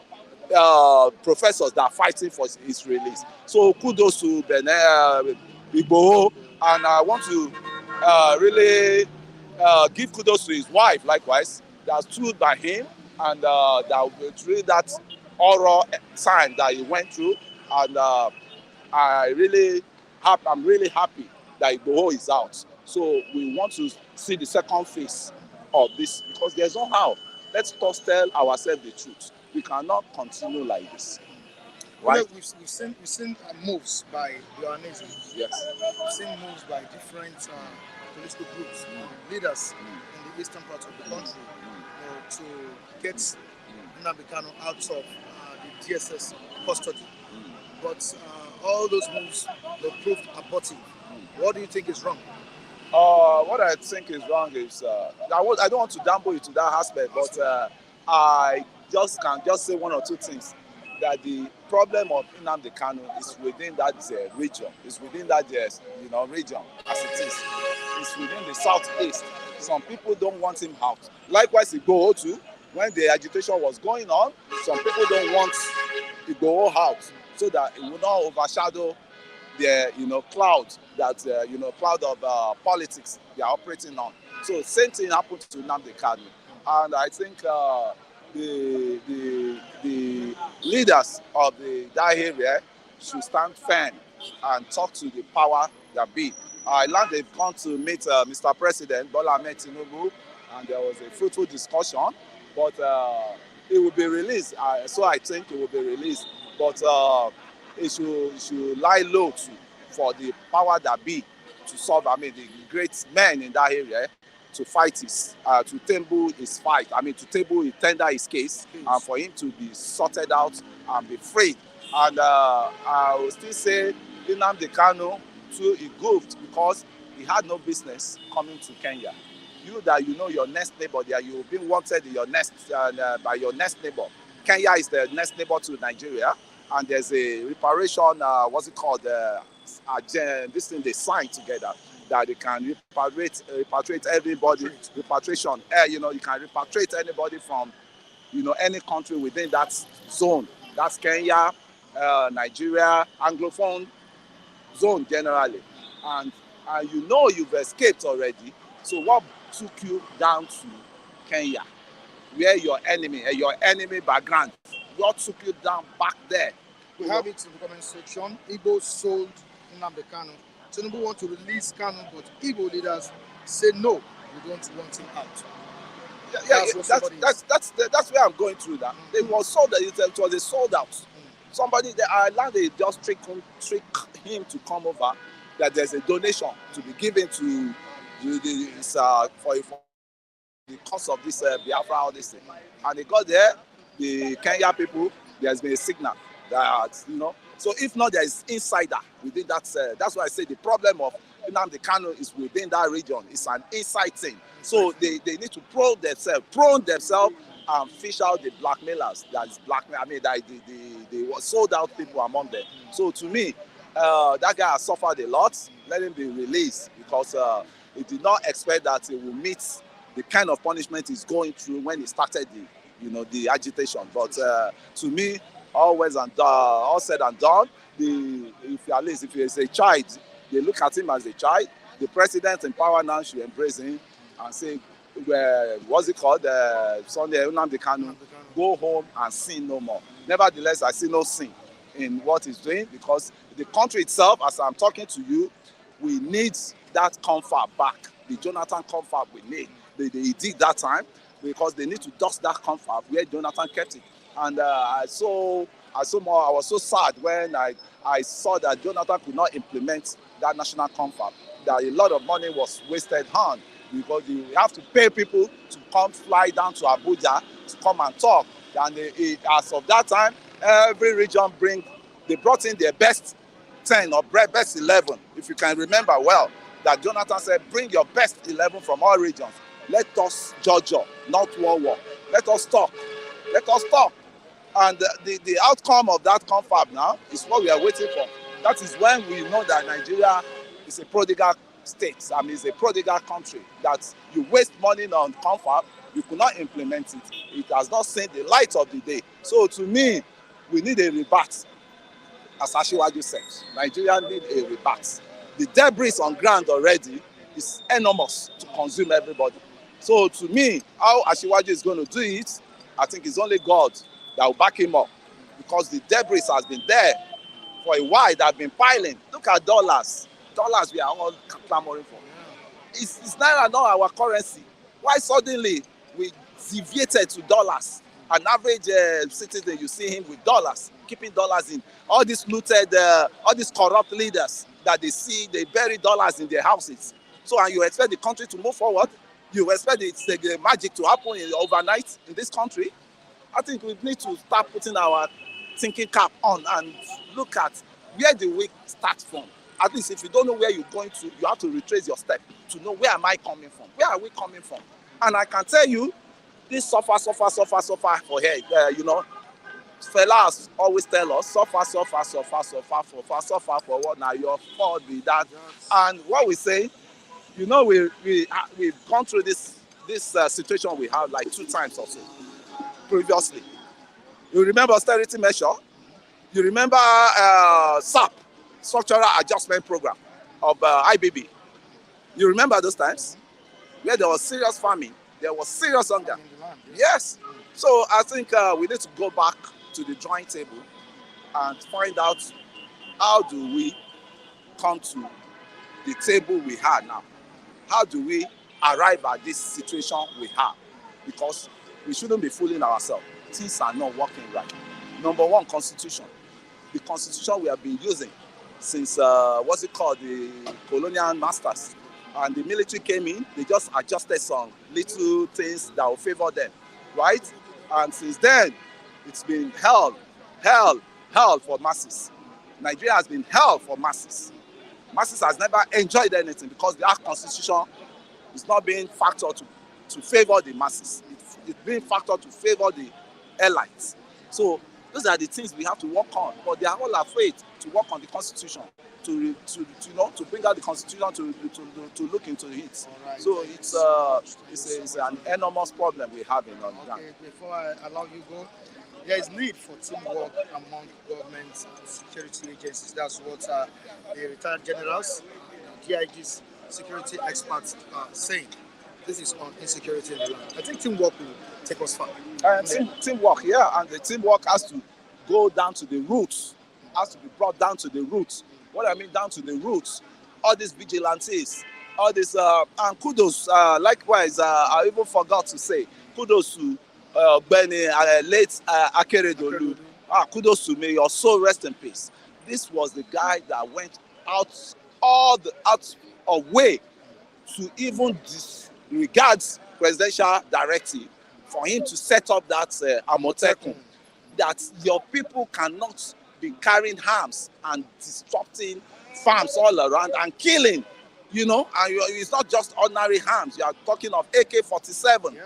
professors that are fighting for his release. So kudos to Benin, Igboho, and I want to really give kudos to his wife likewise, that stood by him, and that through that oral time that he went through, and I'm really happy that Igboho is out. So we want to see the second phase of this, because there's no how. Let's just tell ourselves the truth. We cannot continue like this. Right? We've seen moves by the Ohanese. Yes. We've seen moves by different political groups, leaders in the eastern part of the country, to get Nnamdi Kanu out of the DSS custody. But all those moves were proved abortive. What do you think is wrong? What I think is wrong is I don't want to damble you to that aspect, but I can just say one or two things. That the problem of Nnamdi Kanu is within that region. It's within that region as it is. It's within the southeast. Some people don't want him out. Likewise, Igboho too. When the agitation was going on, some people don't want Igboho out, so that it will not overshadow the cloud that cloud of politics they are operating on. So same thing happened to Nnamdi Kanu, and I think the leaders of that area should stand firm and talk to the power that be. I learned they've gone to meet Mr. President Bola Ahmed Tinubu, and there was a fruitful discussion, but it will be released. So I think it will be released, but it should lie low for the power that be to solve. The great men in that area to fight to table his fight. To tender his case, and for him to be sorted out and be freed. And I will still say Nnamdi Kanu too, he goofed because he had no business coming to Kenya. Your next neighbor there, you've been wanted in your by your next neighbor. Kenya is the next neighbor to Nigeria, and there's a reparation, this thing they signed together, that they can repatriate everybody, repatriation. You can repatriate anybody from, any country within that zone. That's Kenya, Nigeria, Anglophone zone generally. And you've escaped already. So what took you down to Kenya, where your enemy background? What took you down back there? We have it in the comment section. Igbo sold Nnamdi Kanu. Tinubu want to release Kanu, but Igbo leaders say no, we don't want him out. That's where I'm going through that. It was sold out. It was a sold out. Somebody they just trick him to come over. That there's a donation to be given to for the cost of this Biafra, all this thing. And they got there. The Kenya people, there's been a signal that So if not, there is insider within that. That's why I say the problem of Nnamdi Kanu is within that region. It's an inside thing. So they need to prone themselves and fish out the blackmailers. That's blackmail. They sold out people among them. So to me, that guy has suffered a lot. Let him be released, because he did not expect that he will meet the kind of punishment he's going through when he started the agitation. But to me, all said and done, if he is a child, they look at him as a child. The president in power now should embrace him and say, what's it called? Sunday Nnamdi Kanu, go home and sin no more. Nevertheless, I see no sin in what he's doing because the country itself, as I'm talking to you, we need that comfort back. The Jonathan comfort we need. They did that time because they need to dust that comfort where Jonathan kept it. And I was so sad when I saw that Jonathan could not implement that national comfort, that a lot of money was wasted on because you have to pay people to come fly down to Abuja to come and talk. And as of that time, every region they brought in their best 10 or best 11, if you can remember well, that Jonathan said, bring your best 11 from all regions. Let us judge, not war. Let us talk. Let us talk. And the outcome of that confab now is what we are waiting for. That is when we know that Nigeria is a prodigal state. I mean, it's a prodigal country. That you waste money on confab, you could not implement it. It has not seen the light of the day. So to me, we need a rebate. As Asiwaju said, Nigeria need a rebate. The debris on ground already is enormous to consume everybody. So to me, how Asiwaju is going to do it, I think it's only God that will back him up, because the debris has been there for a while. That have been piling. Look at dollars we are all clamoring for. It's naira not our currency. Why suddenly we deviated to dollars? An average citizen, you see him with dollars, keeping dollars in. All these looted, all these corrupt leaders that they see, they bury dollars in their houses. So, and you expect the country to move forward? You expect the magic to happen overnight in this country? I think we need to start putting our thinking cap on and look at where do we start from. At least if you don't know where you're going to, you have to retrace your step to know where am I coming from? Where are we coming from? And I can tell you, this suffer for here. Fellas always tell us, suffer for what now? Your fault be that. And what we say, we've gone through this situation we have like 2 times or so previously. You remember austerity measure? You remember SAP, Structural Adjustment Program of IBB? You remember those times where there was serious famine, there was serious hunger? Yes. So I think we need to go back to the drawing table and find out how do we come to the table we have now. How do we arrive at this situation we have? Because we shouldn't be fooling ourselves. Things are not working right. Number one, constitution. The constitution we have been using since, the colonial masters. And the military came in, they just adjusted some little things that will favor them, right? And since then, it's been hell for masses. Nigeria has been hell for masses. Masses has never enjoyed anything because the constitution is not being factored to favor the masses. It's being factored to favor the elites. So those are the things we have to work on. But they are all afraid to work on the constitution, to bring out the constitution to look into it. Right. So it's an enormous problem we have in on ground. Okay, before I allow you go, there is need for teamwork among government and security agencies. That's what the retired generals, DIG's security experts are saying. This is on insecurity in the land. I think teamwork will take us far. Teamwork, yeah, and the teamwork has to go down to the roots, has to be brought down to the roots. What I mean down to the roots, all these vigilantes, all this, and kudos, likewise, I even forgot to say, kudos to late Akeredolu. Kudos to me, your soul rest in peace. This was the guy that went out of way to even disregard presidential directive for him to set up that Amotekun, that your people cannot be carrying arms and disrupting farms all around and killing, and it's not just ordinary arms. You are talking of AK-47,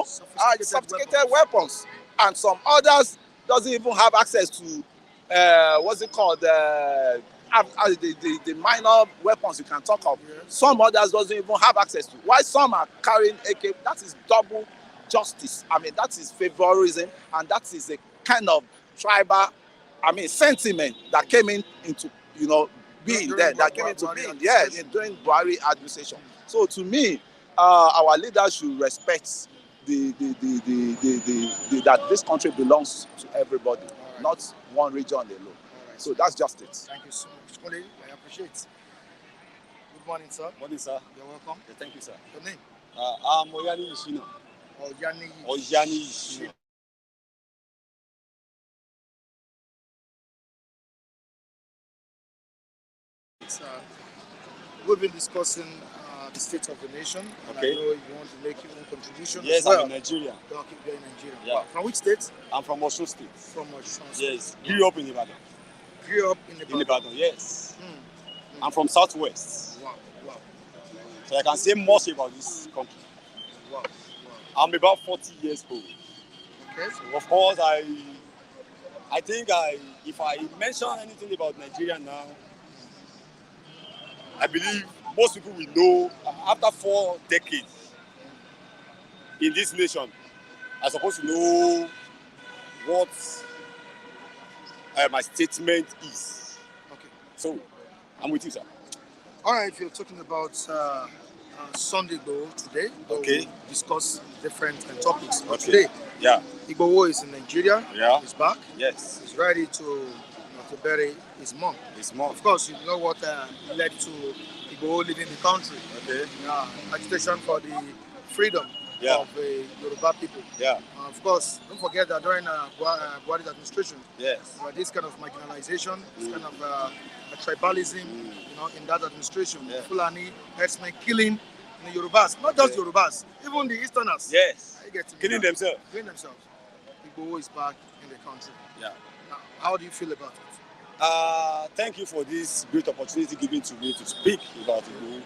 sophisticated weapons. And some others doesn't even have access to, the minor weapons you can talk of. Some others doesn't even have access to. Why some are carrying AK? That is double justice. I mean, that is favorism, and that is a kind of tribal, sentiment that came into being there, that came into being, during Buhari administration. So to me, our leaders should respect that this country belongs to everybody, right. not one region alone. Right. So that's just it. Thank you so much, Kole. I appreciate. Good morning, sir. Morning, sir. You're welcome. Yeah, thank you, sir. Your name? I'm Oyani Ishino. Oyani. Oyani Ishino. We've been discussing the state of the nation. And Okay. I know you want to make your own contribution Yes, as well. I'm in Nigeria. Okay, you're in Nigeria. Yeah. Wow. From which state? I'm from Osun State. From Osun. Yes. Grew up in Ibadan. Grew up in Ibadan. In Ibadan, yes. Hmm. I'm from Southwest. Wow. Wow. So I can say much about this country. Wow. Wow. I'm about 40 years old. Okay. So of course, I think if I mention anything about Nigeria now, I believe most people will know after 4 decades in this nation, I'm supposed to know what my statement is. Okay. So, I'm with you, sir. All right. If you're talking about Sunday Igboho today, Okay. we'll discuss different topics. But Okay. today, Yeah. Igboho is in Nigeria. Yeah. He's back. Yes. He's ready to bury his mom. It's more. Of course, you know what led to Igboho leaving the country. Okay. Agitation for the freedom Yeah. of the Yoruba people. Yeah. Of course, don't forget that during Buhari's administration, Yes. this kind of marginalization, this kind of tribalism, in that administration, Yeah. Fulani herdsmen killing the Yorubas, not just Yeah. Yorubas, even the Easterners. Yes. You get to me Killing now. themselves. Killing themselves. Igboho is back in the country. Yeah. Now, how do you feel about it? Thank you for this great opportunity given to me to speak about Igboho.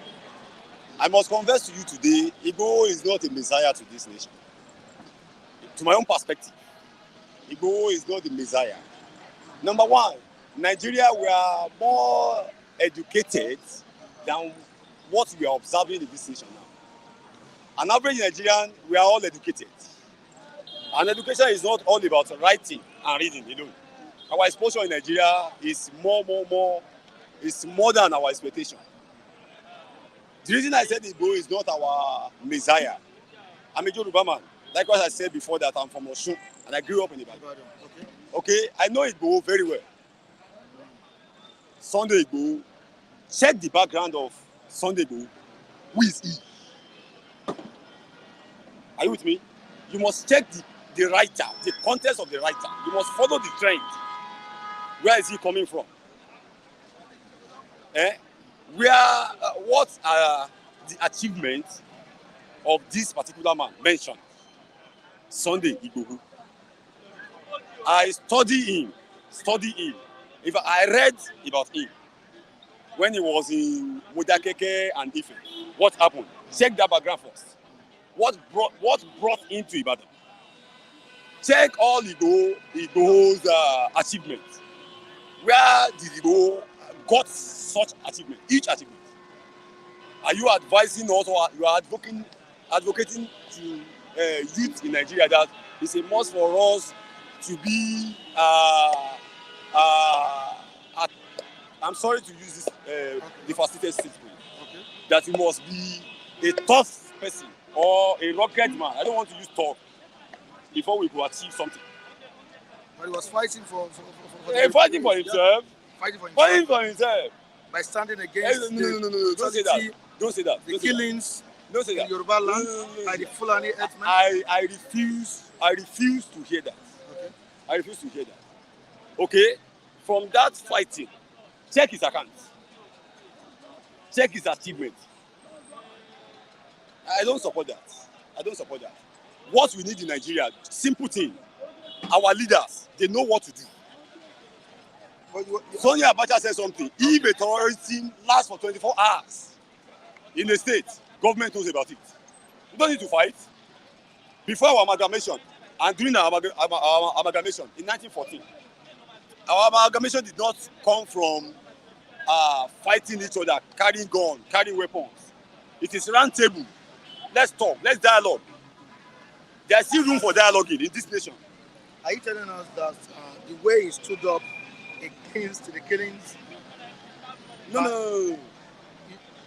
I must confess to you today, Igboho is not a messiah to this nation. To my own perspective, Igboho is not the messiah. Number one, Nigeria, we are more educated than what we are observing in this nation now. An average Nigerian, we are all educated. And education is not all about writing and reading alone. Our exposure in Nigeria is more, it's more than our expectation. The reason I said Igboho is not our messiah, I'm a Yoruba man. Likewise, I said before that I'm from Osun and I grew up in Ibadan. Okay. Okay, I know Igboho very well. Sunday Igboho, check the background of Sunday Igboho. Who is he? Are you with me? You must check the writer, the context of the writer. You must follow the trend. Where is he coming from? What are the achievements of this particular man mentioned? Sunday Igboho. I study him. If I read about him when he was in Modakeke and Ife, what happened? Check that background first. What brought him to Ibadan? Check all Igboho's achievements. Where did Igboho got such achievement? Each achievement. Are you advising us or you are advocating to youth in Nigeria that it's a must for us to be I'm sorry to use this devastated statement. Okay. That you must be a tough person or a rugged man. I don't want to use tough before we could achieve something. But he was fighting for Fighting for himself. Fighting for himself. Fighting for himself. By standing against No. Don't say that. Don't say that. the killings Don't say in that. Yoruba land No. by the Fulani herdsmen. I refuse to hear that. Okay. I refuse to hear that. Okay? From that fighting, check his account. Check his achievement. I don't support that. What we need in Nigeria, simple thing. Our leaders, they know what to do. But Sonia Abacha said something. If a terrorist team lasts for 24 hours in the state, government knows about it. We don't need to fight. Before our amalgamation and during our amalgamation in 1914, our amalgamation did not come from fighting each other, carrying guns, carrying weapons. It is round table. Let's talk. Let's dialogue. There's still room for dialoguing in this nation. are you telling us that the way he stood up against the killings, No.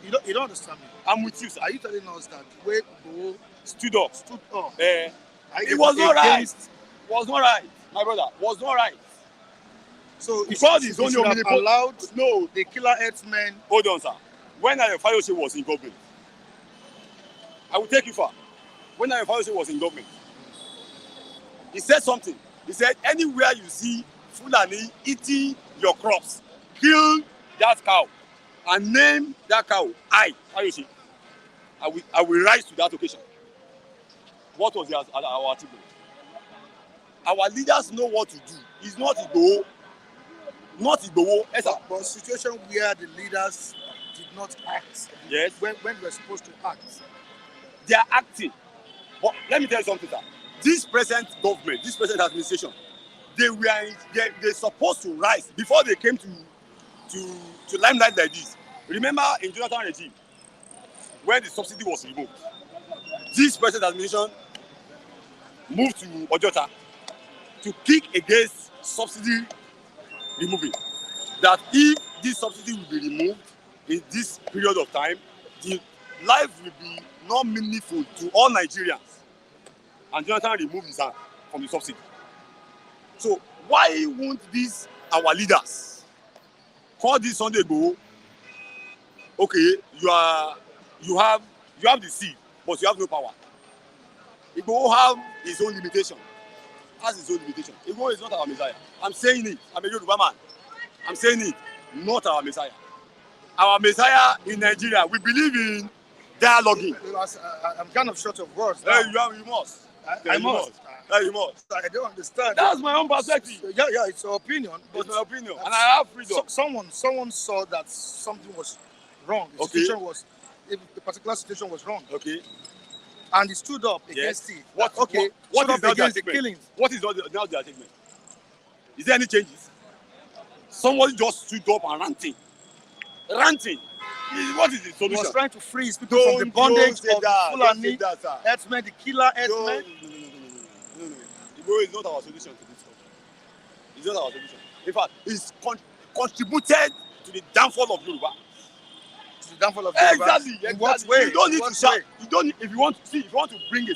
you You don't understand me. I'm with you, sir. Are you telling us that when Igboho Stood up. stood up, It was not right. Was not right, my brother. Was not right. So Because it it's only should have omnipotent. allowed No, the killer herdsmen. hold on, sir. When Fayose was in government, I will take you far. When Fayose was in government, he said something. He said, anywhere you see Fulani eating your crops, kill that cow and name that cow Fayose. I will rise to that occasion. What was our achievement? Our leaders know what to do. It's not Igboho. Not Igboho. Yes, sir. But situation where the leaders did not act Yes. when they were supposed to act. They are acting. But let me tell you something, sir. This present government, this present administration, they supposed to rise before they came to limelight like this. Remember in Jonathan regime, when the subsidy was removed, this present administration moved to Ojota to kick against subsidy removing. That if this subsidy will be removed in this period of time, the life will be not meaningful to all Nigerians. And Jonathan removed his hand from the subsidy. So why won't these our leaders call this Sunday Igboho? Okay, you have the seed, but you have no power. Igboho have his own limitation. Has his own limitation. Igboho is not our Messiah. I'm saying it. I'm a Yoruba man. I'm saying it. Not our Messiah. Our Messiah in Nigeria, we believe in dialoguing. I'm kind of short of words. Now. You must. I must. You must. I don't understand. That's my own perspective. Yeah, it's your opinion. But It's my opinion, and I have freedom. Someone saw that something was wrong. The Okay. situation was, a particular situation was wrong, Okay. and he stood up against it. What Stood is up not the against the achievement? killings. What is not the achievement? Is there any changes? Somebody just stood up and ranting. What is the He solution? was trying to free his people from the bondage of the Fulani herdsmen, the killer herdsmen. No. Igboho is not our solution to this problem. It's not our solution. In fact, it's contributed to the downfall of Yoruba. To the downfall of Yoruba. Exactly. In what way? You don't need In what to shout. way? You don't. If you want to bring a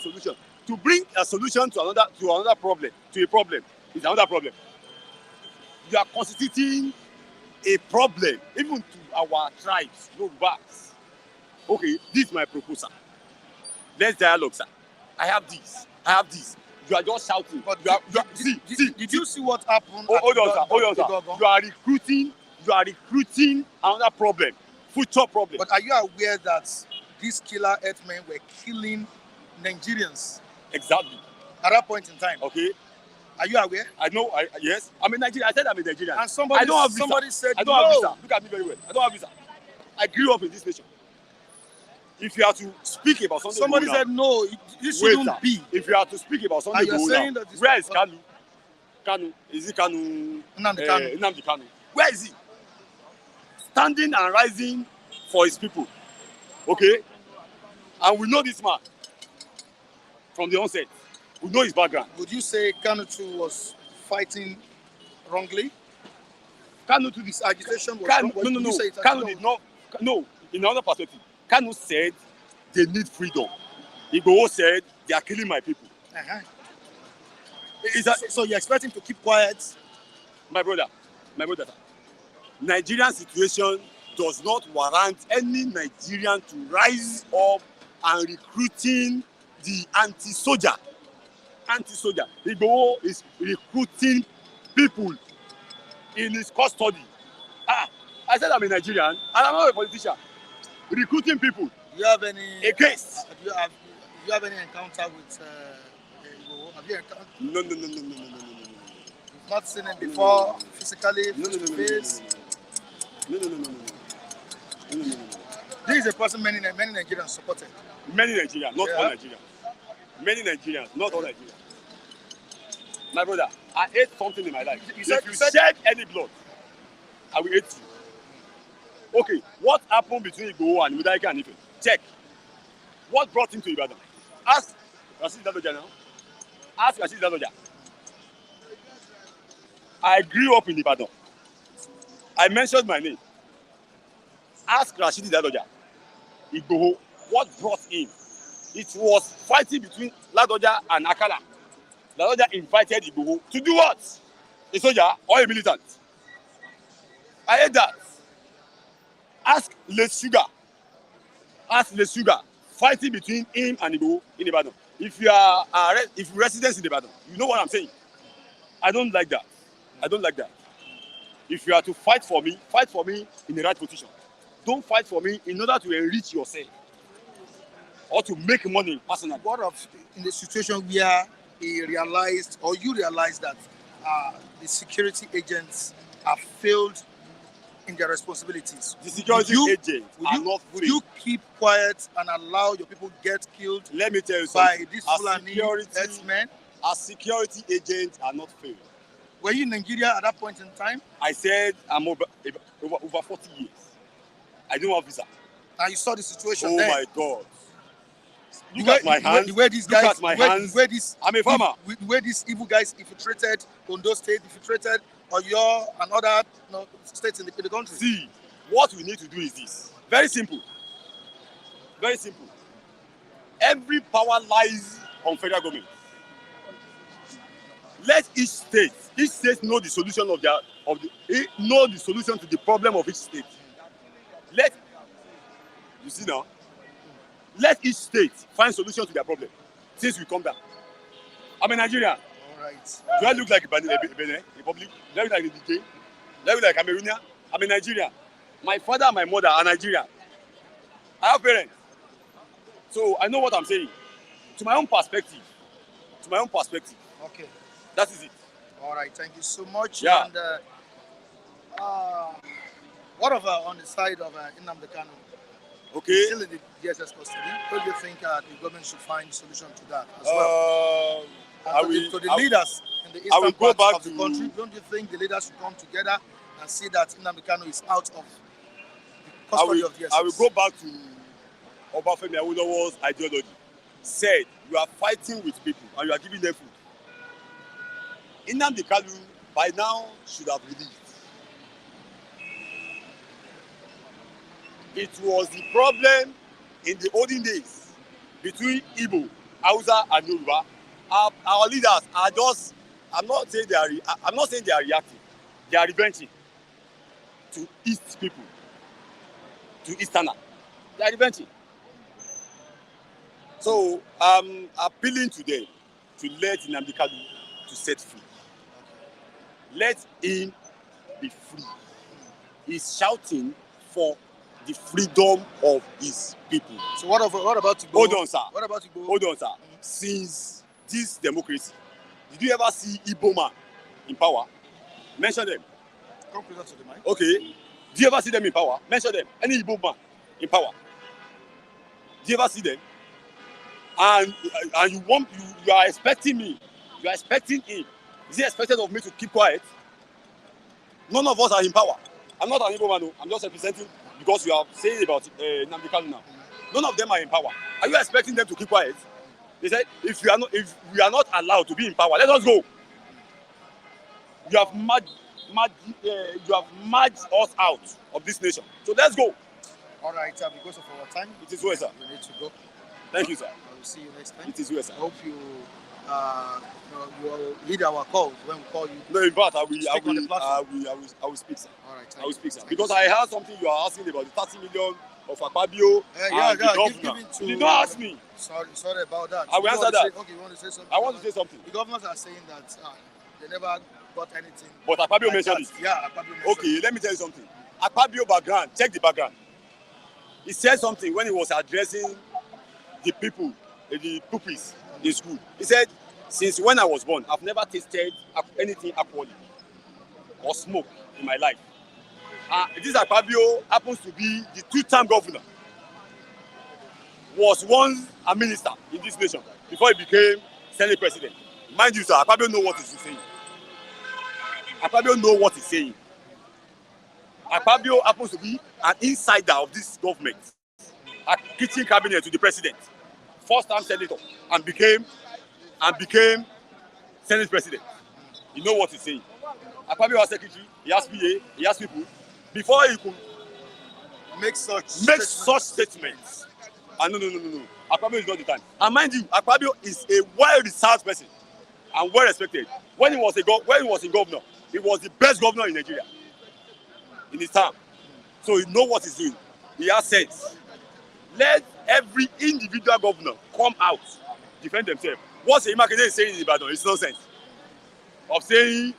solution, to another problem, to a problem, is another problem. You are constituting a problem even to our tribes, Yorubas. Okay, this is my proposal. Let's dialogue, sir. I have this. You are just shouting. But did you see what happened? Hold on, sir. Igboho? You are recruiting another problem, future problem. But are you aware that these killer herdsmen were killing Nigerians Exactly. at that point in time? Okay. Are you aware? I know. Yes. I'm a Nigerian. I said I'm a Nigerian. And somebody I don't have visa. said I don't have no. visa. Look at me very well. I don't have visa. I grew up in this nation. If you are to speak about something, Somebody said no. This shouldn't be. If you are to speak about something, And you're saying that this- where is Kanu? Kanu, is it Kanu? Nnamdi Kanu. Nnamdi Kanu. Where is he? Standing and rising for his people. Okay? And we know this man from the onset. We know his background. Would you say Kanu too was fighting wrongly? Kanu to This agitation was Kanu, wrong. no. Would you say it Kanu actually did not. No, in another perspective, Kanu said they need freedom. Igboho said they are killing my people. Uh-huh. Is that So you expect him to keep quiet? my brother? Nigerian situation does not warrant any Nigerian to rise up and recruiting the anti-soldier. Igboho is recruiting people in his custody. I said I'm a Nigerian and I'm not a politician. Recruiting people Do you have any? against. Do you have any encounter with Igboho? Have you encountered? No. You've not seen him before physically, No. face to face. No. This is a person many Nigerians supported. Many Nigerians, not all Yeah. Nigerians. Many Nigerians, not all Nigerians. My brother, I ate something in my life. You If said- you you said- shed any blood, I will eat you. Okay, what happened between Igboho and Mudaika and Ife? Check. What brought him to Ibadan? Ask Rashid Ladoja now. Ask Rashid Ladoja. I grew up in Ibadan. I mentioned my name. Ask Rashid Ladoja. Igboho, what brought him? It was fighting between Ladoja and Akala. Ladoja invited Igboho to do what? A soldier or a militant? I hate that. Ask Les Sugar. Ask Les Sugar. Fighting between him and Igboho in Ibadan. If you are if you resident in Ibadan, you know what I'm saying. I don't like that. I don't like that. If you are to fight for me in the right position. Don't fight for me in order to enrich yourself or to make money personally. What of in the situation where he realized or you realized that the security agents have failed in their responsibilities? The security agents are not free. Would you keep quiet and allow your people get killed? Let me tell you by something. these Fulani herdsmen? As security agents are not free. Were you in Nigeria at that point in time? I said I'm over 40 years. I don't have visa. And you saw the situation Oh then. my God. Look at my hands. The way these guys, Look at my hands. I'm a farmer. The way these evil guys infiltrated Ondo State, infiltrated Oyo and other states in the country. See, what we need to do is this. Very simple. Very simple. Every power lies on federal government. Let each state know the solution know the solution to the problem of each state. You see now, let each state find solution to their problem since we come back. I'm a Nigerian. All right. Do I look like Benin Republic? Do I look like the DJ? Do I look like Cameroonian? I'm a Nigerian. My father and my mother are Nigerian. I have parents. So I know what I'm saying. To my own perspective. Okay. That is it. All right. Thank you so much. Yeah. And what of on the side of Nnamdi Kanu? Okay. Still in the DSS custody. Don't you think the government should find a solution to that as well? To the leaders in the eastern part of the country, don't you think the leaders should come together and see that Nnamdi Kanu is out of the custody of DSS? I will go back to Obafemi Awolowo's ideology. Said, you are fighting with people and you are giving them food. Nnamdi Kanu by now should have released. It was the problem in the olden days between Igbo, Hausa, and Yoruba. Our leaders are just. I'm not saying they are reacting. They are revenging to East people, to Easterner. They are revenging. So I'm appealing to them to let Nnamdi Kanu to set free. Let him be free. He's shouting for the freedom of his people. So what about Igboho? Hold on, sir. What about Igboho? Hold on, sir. Since this democracy, did you ever see Igbo man in power? Mention them. Come closer to the mic. Okay. Do you ever see them in power? Mention them. Any Igbo man in power? Do you ever see them? And you are expecting me. You are expecting him. Is he expected of me to keep quiet? None of us are in power. I'm not an Igbo man. No. I'm just representing because you are saying about Nnamdi Kanu now. None of them are in power. Are you expecting them to keep quiet? They said, if we are not allowed to be in power, let us go. You have merged us out of this nation. So let's go. All right, because of our time, it is well, sir. We need to go. Thank you, sir. I will see you next time. It is well, sir. I hope you will lead our calls when we call you. No, in fact, I will speak, sir. All right, I will speak, sir. Because I heard something you are asking about the 30 million of Akpabio and the governor. You did not ask me. Sorry about that. I will answer that. Okay, you want to say something? I want to say something. The governors are saying that they never got anything. But Akpabio mentioned it. Yeah, Akpabio mentioned okay, let me tell you something. Akpabio background, check the background. He said something when he was addressing the people, the pupils in school. He said, since when I was born, I've never tasted anything alcoholic or smoke in my life. This Akpabio happens to be the two-term governor. Was once a minister in this nation before he became Senate president. Mind you, sir, Akpabio know what he's saying. Akpabio know what he's saying. Akpabio happens to be an insider of this government, a kitchen cabinet to the president, first-time senator, and became Senate president. You know what he's saying. Akpabio was secretary, he has PA, he has people. Before he make such statements. And no. Akpabio is not the time. And mind you, Akpabio is a well-researched person and well-respected. When he was in governor, he was the best governor in Nigeria in his time. So he knows what he's doing. He has sense. Let every individual governor come out, defend themselves. What Seyi is saying in Ibadan is nonsense. Of saying,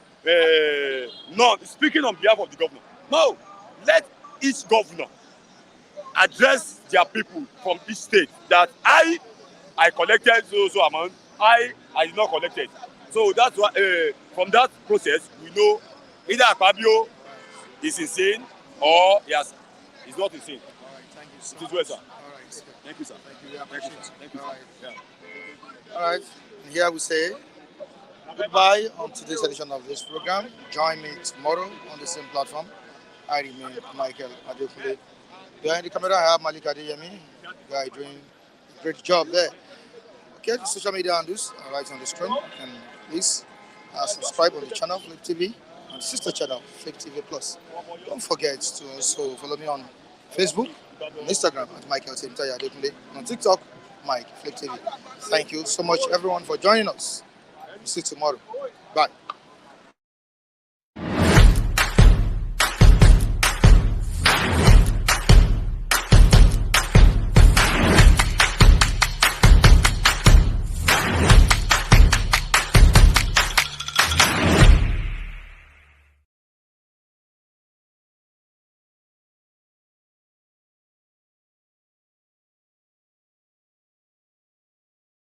no, speaking on behalf of the governor. No, let each governor address their people from each state that I collected so amount, I did not collect it. So that's why from that process we know either Akpabio is insane or he's not insane. All right, thank you, sir. It is well, sir. All right, sir. Thank you, sir. Thank you. We appreciate it. Thank you, All sir. right. Yeah. All right. And here we say goodbye on today's edition of this program. Join me tomorrow on the same platform. I remain Michael Adekunle. Behind the camera, I have Malik Adeyemi. Guy doing a great job there. Okay, the social media handles are right on the screen. And please subscribe on the channel, Flip TV, and sister channel, Flip TV Plus. Don't forget to also follow me on Facebook, on Instagram at Michael Temtaya Adekunle, and on TikTok, Mike Flip TV. Thank you so much, everyone, for joining us. See you tomorrow. Bye.